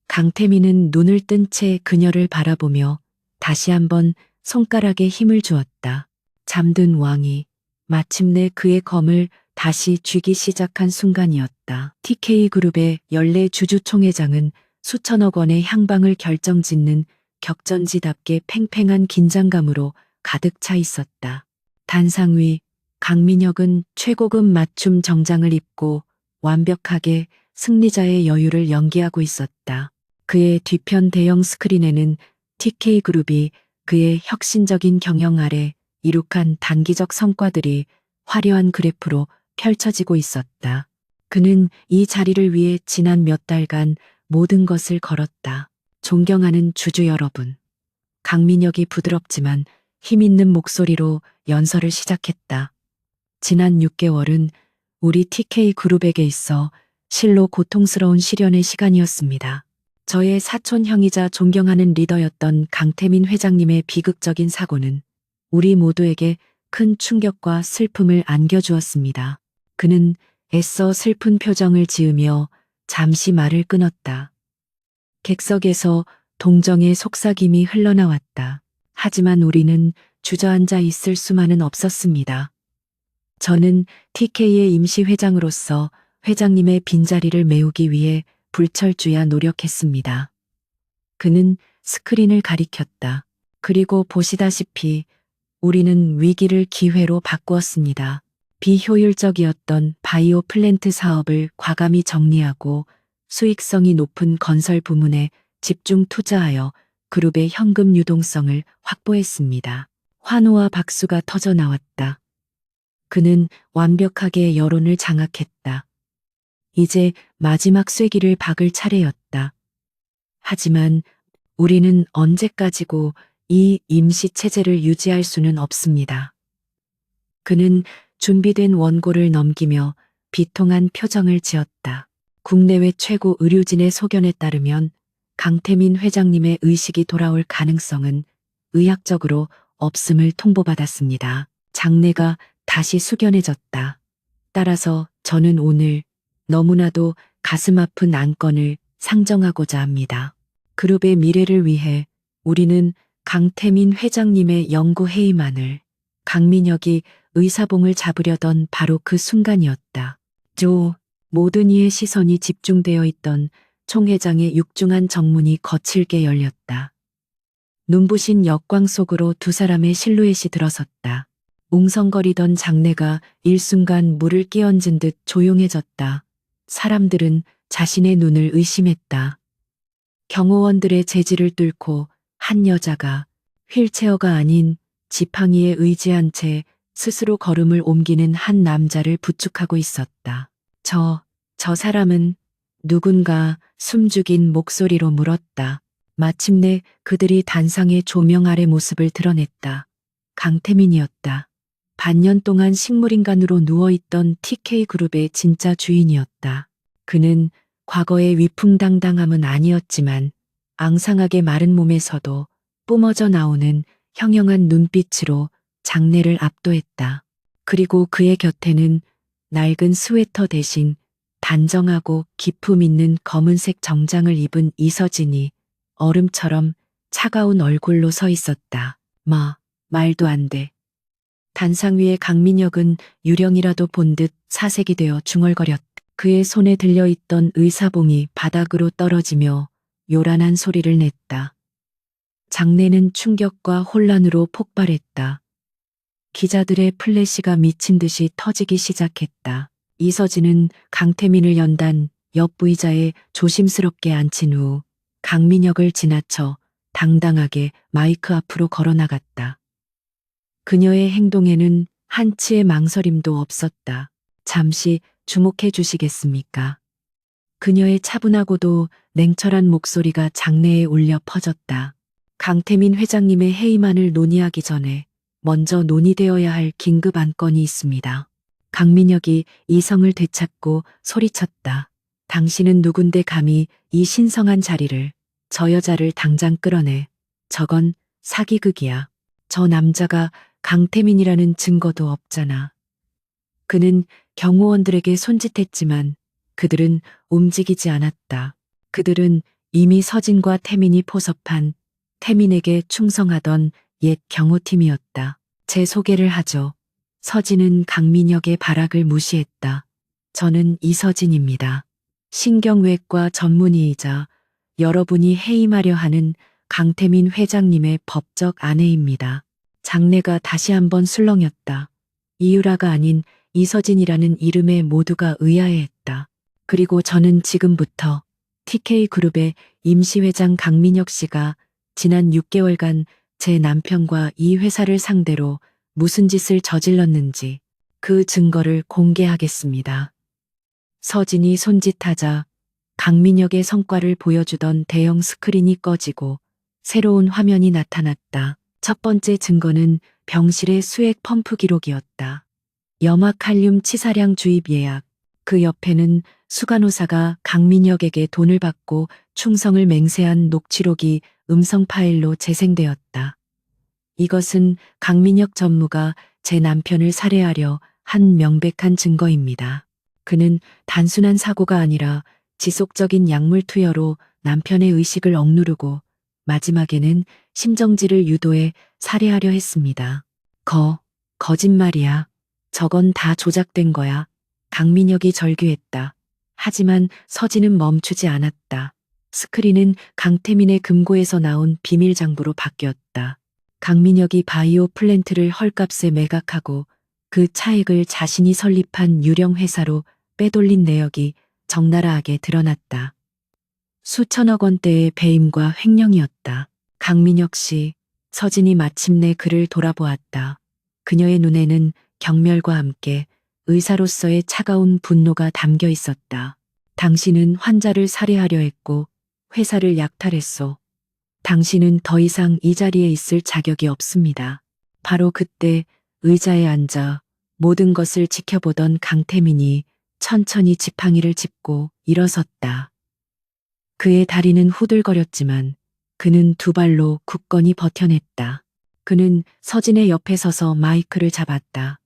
강태민은 눈을 뜬 채 그녀를 바라보며 다시 한번 손가락에 힘을 주었다. 잠든 왕이 마침내 그의 검을 다시 쥐기 시작한 순간이었다. TK그룹의 연례 주주총회장은 수천억 원의 향방을 결정짓는 격전지답게 팽팽한 긴장감으로 가득 차 있었다. 단상 위 강민혁은 최고급 맞춤 정장을 입고 완벽하게 승리자의 여유를 연기하고 있었다. 그의 뒤편 대형 스크린에는 TK그룹이 그의 혁신적인 경영 아래 이룩한 단기적 성과들이 화려한 그래프로 펼쳐지고 있었다. 그는 이 자리를 위해 지난 몇 달간 모든 것을 걸었다. 존경하는 주주 여러분. 강민혁이 부드럽지만 힘있는 목소리로 연설을 시작했다. 지난 6개월은 우리 TK그룹에게 있어 실로 고통스러운 시련의 시간이었습니다. 저의 사촌 형이자 존경하는 리더였던 강태민 회장님의 비극적인 사고는 우리 모두에게 큰 충격과 슬픔을 안겨주었습니다. 그는 애써 슬픈 표정을 지으며 잠시 말을 끊었다. 객석에서 동정의 속삭임이 흘러나왔다. 하지만 우리는 주저앉아 있을 수만은 없었습니다. 저는 TK의 임시 회장으로서 회장님의 빈자리를 메우기 위해 불철주야 노력했습니다. 그는 스크린을 가리켰다. 그리고 보시다시피 우리는 위기를 기회로 바꾸었습니다. 비효율적이었던 바이오 플랜트 사업을 과감히 정리하고 수익성이 높은 건설 부문에 집중 투자하여 그룹의 현금 유동성을 확보했습니다. 환호와 박수가 터져 나왔다. 그는 완벽하게 여론을 장악했다. 이제 마지막 쐐기를 박을 차례였다. 하지만 우리는 언제까지고 이 임시 체제를 유지할 수는 없습니다. 그는 준비된 원고를 넘기며 비통한 표정을 지었다. 국내외 최고 의료진의 소견에 따르면 강태민 회장님의 의식이 돌아올 가능성은 의학적으로 없음을 통보받았습니다. 장내가 다시 숙연해졌다. 따라서 저는 오늘 너무나도 가슴 아픈 안건을 상정하고자 합니다. 그룹의 미래를 위해 우리는 강태민 회장님의 연구회의만을. 강민혁이 의사봉을 잡으려던 바로 그 순간이었다. 모든 이의 시선이 집중되어 있던 총회장의 육중한 정문이 거칠게 열렸다. 눈부신 역광 속으로 두 사람의 실루엣이 들어섰다. 웅성거리던 장내가 일순간 물을 끼얹은 듯 조용해졌다. 사람들은 자신의 눈을 의심했다. 경호원들의 제지를 뚫고 한 여자가 휠체어가 아닌 지팡이에 의지한 채 스스로 걸음을 옮기는 한 남자를 부축하고 있었다. 저 사람은 누군가 숨죽인 목소리로 물었다. 마침내 그들이 단상의 조명 아래 모습을 드러냈다. 강태민이었다. 반년 동안 식물인간으로 누워있던 TK그룹의 진짜 주인이었다. 그는 과거의 위풍당당함은 아니었지만 앙상하게 마른 몸에서도 뿜어져 나오는 형형한 눈빛으로 장내를 압도했다. 그리고 그의 곁에는 낡은 스웨터 대신 단정하고 기품 있는 검은색 정장을 입은 이서진이 얼음처럼 차가운 얼굴로 서 있었다. 말도 안 돼. 단상 위의 강민혁은 유령이라도 본 듯 사색이 되어 중얼거렸다. 그의 손에 들려있던 의사봉이 바닥으로 떨어지며 요란한 소리를 냈다. 장내는 충격과 혼란으로 폭발했다. 기자들의 플래시가 미친 듯이 터지기 시작했다. 이서진은 강태민을 연단 옆 의자에 조심스럽게 앉힌 후 강민혁을 지나쳐 당당하게 마이크 앞으로 걸어 나갔다. 그녀의 행동에는 한치의 망설임도 없었다. 잠시 주목해 주시겠습니까? 그녀의 차분하고도 냉철한 목소리가 장내에 울려 퍼졌다. 강태민 회장님의 해임안을 논의하기 전에 먼저 논의되어야 할 긴급 안건이 있습니다. 강민혁이 이성을 되찾고 소리쳤다. 당신은 누군데 감히 이 신성한 자리를, 저 여자를 당장 끌어내. 저건 사기극이야. 저 남자가 강태민이라는 증거도 없잖아. 그는 경호원들에게 손짓했지만 그들은 움직이지 않았다. 그들은 이미 서진과 태민이 포섭한 태민에게 충성하던 옛 경호팀이었다. 제 소개를 하죠. 서진은 강민혁의 발악을 무시했다. 저는 이서진입니다. 신경외과 전문의이자 여러분이 해임하려 하는 강태민 회장님의 법적 아내입니다. 장내가 다시 한번 술렁였다. 이유라가 아닌 이서진이라는 이름에 모두가 의아해했다. 그리고 저는 지금부터 TK그룹의 임시회장 강민혁 씨가 지난 6개월간 제 남편과 이 회사를 상대로 무슨 짓을 저질렀는지 그 증거를 공개하겠습니다. 서진이 손짓하자 강민혁의 성과를 보여주던 대형 스크린이 꺼지고 새로운 화면이 나타났다. 첫 번째 증거는 병실의 수액 펌프 기록이었다. 염화칼륨 치사량 주입 예약. 그 옆에는 수간호사가 강민혁에게 돈을 받고 충성을 맹세한 녹취록이 음성 파일로 재생되었다. 이것은 강민혁 전무가 제 남편을 살해하려 한 명백한 증거입니다. 그는 단순한 사고가 아니라 지속적인 약물 투여로 남편의 의식을 억누르고 마지막에는 심정지를 유도해 살해하려 했습니다. 거짓말이야. 저건 다 조작된 거야. 강민혁이 절규했다. 하지만 서진은 멈추지 않았다. 스크린은 강태민의 금고에서 나온 비밀 장부로 바뀌었다. 강민혁이 바이오 플랜트를 헐값에 매각하고 그 차액을 자신이 설립한 유령 회사로 빼돌린 내역이 적나라하게 드러났다. 수천억 원대의 배임과 횡령이었다. 강민혁 씨, 서진이 마침내 그를 돌아보았다. 그녀의 눈에는 경멸과 함께 의사로서의 차가운 분노가 담겨 있었다. 당신은 환자를 살해하려 했고 회사를 약탈했소. 당신은 더 이상 이 자리에 있을 자격이 없습니다. 바로 그때 의자에 앉아 모든 것을 지켜보던 강태민이 천천히 지팡이를 짚고 일어섰다. 그의 다리는 후들거렸지만 그는 두 발로 굳건히 버텨냈다. 그는 서진의 옆에 서서 마이크를 잡았다.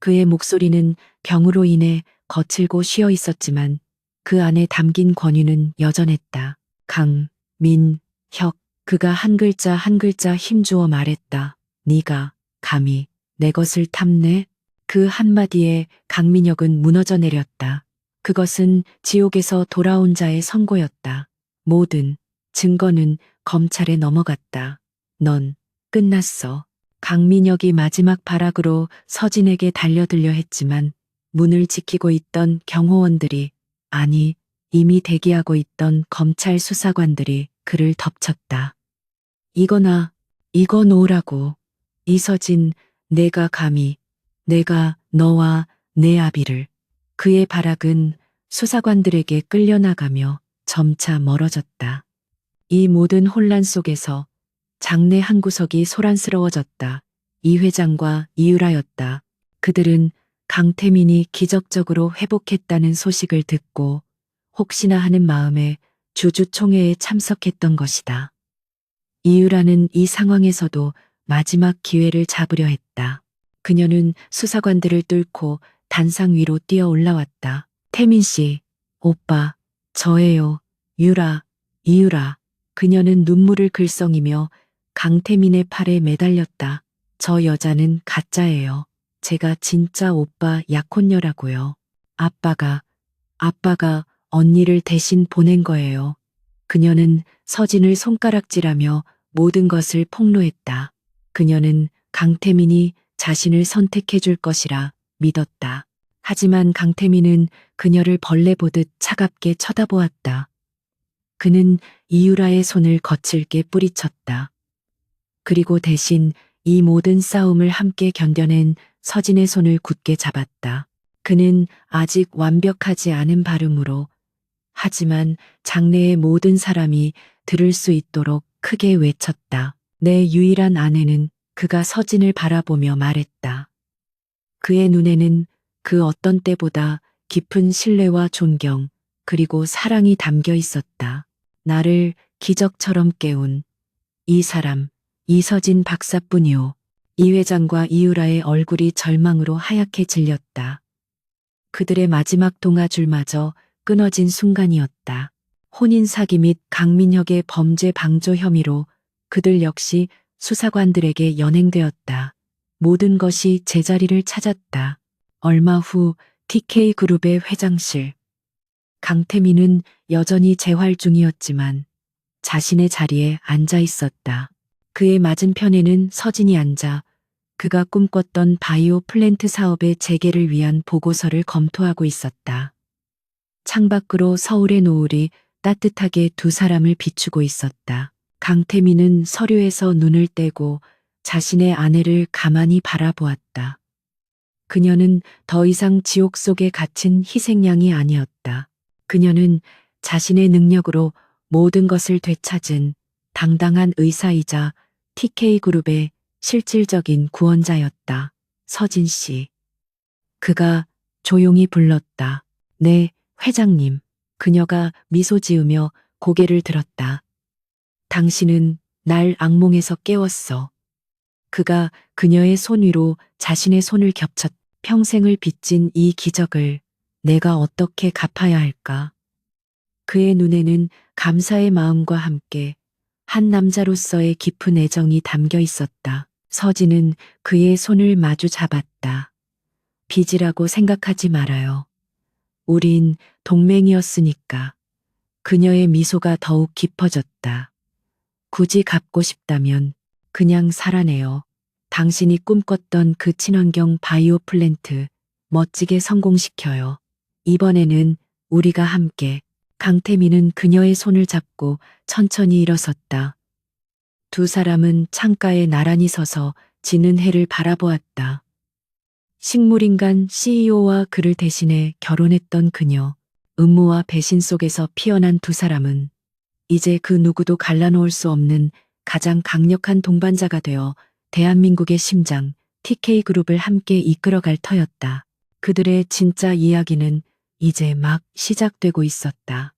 그의 목소리는 병으로 인해 거칠고 쉬어 있었지만 그 안에 담긴 권유는 여전했다. 강민혁. 그가 한 글자 한 글자 힘주어 말했다. 네가 감히 내 것을 탐내? 그 한마디에 강민혁은 무너져 내렸다. 그것은 지옥에서 돌아온 자의 선고였다. 모든 증거는 검찰에 넘어갔다. 넌 끝났어. 강민혁이 마지막 발악으로 서진에게 달려들려 했지만 문을 지키고 있던 경호원들이, 아니 이미 대기하고 있던 검찰 수사관들이 그를 덮쳤다. 이거 놓으라고. 이서진, 내가 감히, 내가 너와 내 아비를. 그의 발악은 수사관들에게 끌려나가며 점차 멀어졌다. 이 모든 혼란 속에서 장내 한 구석이 소란스러워졌다. 이 회장과 이유라였다. 그들은 강태민이 기적적으로 회복했다는 소식을 듣고 혹시나 하는 마음에 주주총회에 참석했던 것이다. 이유라는 이 상황에서도 마지막 기회를 잡으려 했다. 그녀는 수사관들을 뚫고 단상 위로 뛰어 올라왔다. 태민 씨, 오빠, 저예요. 이유라. 그녀는 눈물을 글썽이며 강태민의 팔에 매달렸다. 저 여자는 가짜예요. 제가 진짜 오빠 약혼녀라고요. 아빠가 언니를 대신 보낸 거예요. 그녀는 서진을 손가락질하며 모든 것을 폭로했다. 그녀는 강태민이 자신을 선택해 줄 것이라 믿었다. 하지만 강태민은 그녀를 벌레 보듯 차갑게 쳐다보았다. 그는 이유라의 손을 거칠게 뿌리쳤다. 그리고 대신 이 모든 싸움을 함께 견뎌낸 서진의 손을 굳게 잡았다. 그는 아직 완벽하지 않은 발음으로 하지만 장내의 모든 사람이 들을 수 있도록 크게 외쳤다. 내 유일한 아내는 그가 서진을 바라보며 말했다. 그의 눈에는 그 어떤 때보다 깊은 신뢰와 존경 그리고 사랑이 담겨 있었다. 나를 기적처럼 깨운 이 사람, 이서진 박사뿐이오. 이 회장과 이유라의 얼굴이 절망으로 하얗게 질렸다. 그들의 마지막 동아줄마저 끊어진 순간이었다. 혼인 사기 및 강민혁의 범죄 방조 혐의로 그들 역시 수사관들에게 연행되었다. 모든 것이 제자리를 찾았다. 얼마 후 TK그룹의 회장실. 강태민은 여전히 재활 중이었지만 자신의 자리에 앉아 있었다. 그의 맞은편에는 서진이 앉아 그가 꿈꿨던 바이오 플랜트 사업의 재개를 위한 보고서를 검토하고 있었다. 창밖으로 서울의 노을이 따뜻하게 두 사람을 비추고 있었다. 강태민은 서류에서 눈을 떼고 자신의 아내를 가만히 바라보았다. 그녀는 더 이상 지옥 속에 갇힌 희생양이 아니었다. 그녀는 자신의 능력으로 모든 것을 되찾은 당당한 의사이자 TK그룹의 실질적인 구원자였다. 서진 씨. 그가 조용히 불렀다. 네, 회장님. 그녀가 미소 지으며 고개를 들었다. 당신은 날 악몽에서 깨웠어. 그가 그녀의 손 위로 자신의 손을 겹쳤. 평생을 빚진 이 기적을 내가 어떻게 갚아야 할까? 그의 눈에는 감사의 마음과 함께 한 남자로서의 깊은 애정이 담겨 있었다. 서진은 그의 손을 마주 잡았다. 빚이라고 생각하지 말아요. 우린 동맹이었으니까. 그녀의 미소가 더욱 깊어졌다. 굳이 갚고 싶다면 그냥 살아내요. 당신이 꿈꿨던 그 친환경 바이오 플랜트 멋지게 성공시켜요. 이번에는 우리가 함께. 강태민은 그녀의 손을 잡고 천천히 일어섰다. 두 사람은 창가에 나란히 서서 지는 해를 바라보았다. 식물인간 CEO와 그를 대신해 결혼했던 그녀, 음모와 배신 속에서 피어난 두 사람은 이제 그 누구도 갈라놓을 수 없는 가장 강력한 동반자가 되어 대한민국의 심장, TK그룹을 함께 이끌어갈 터였다. 그들의 진짜 이야기는 이제 막 시작되고 있었다.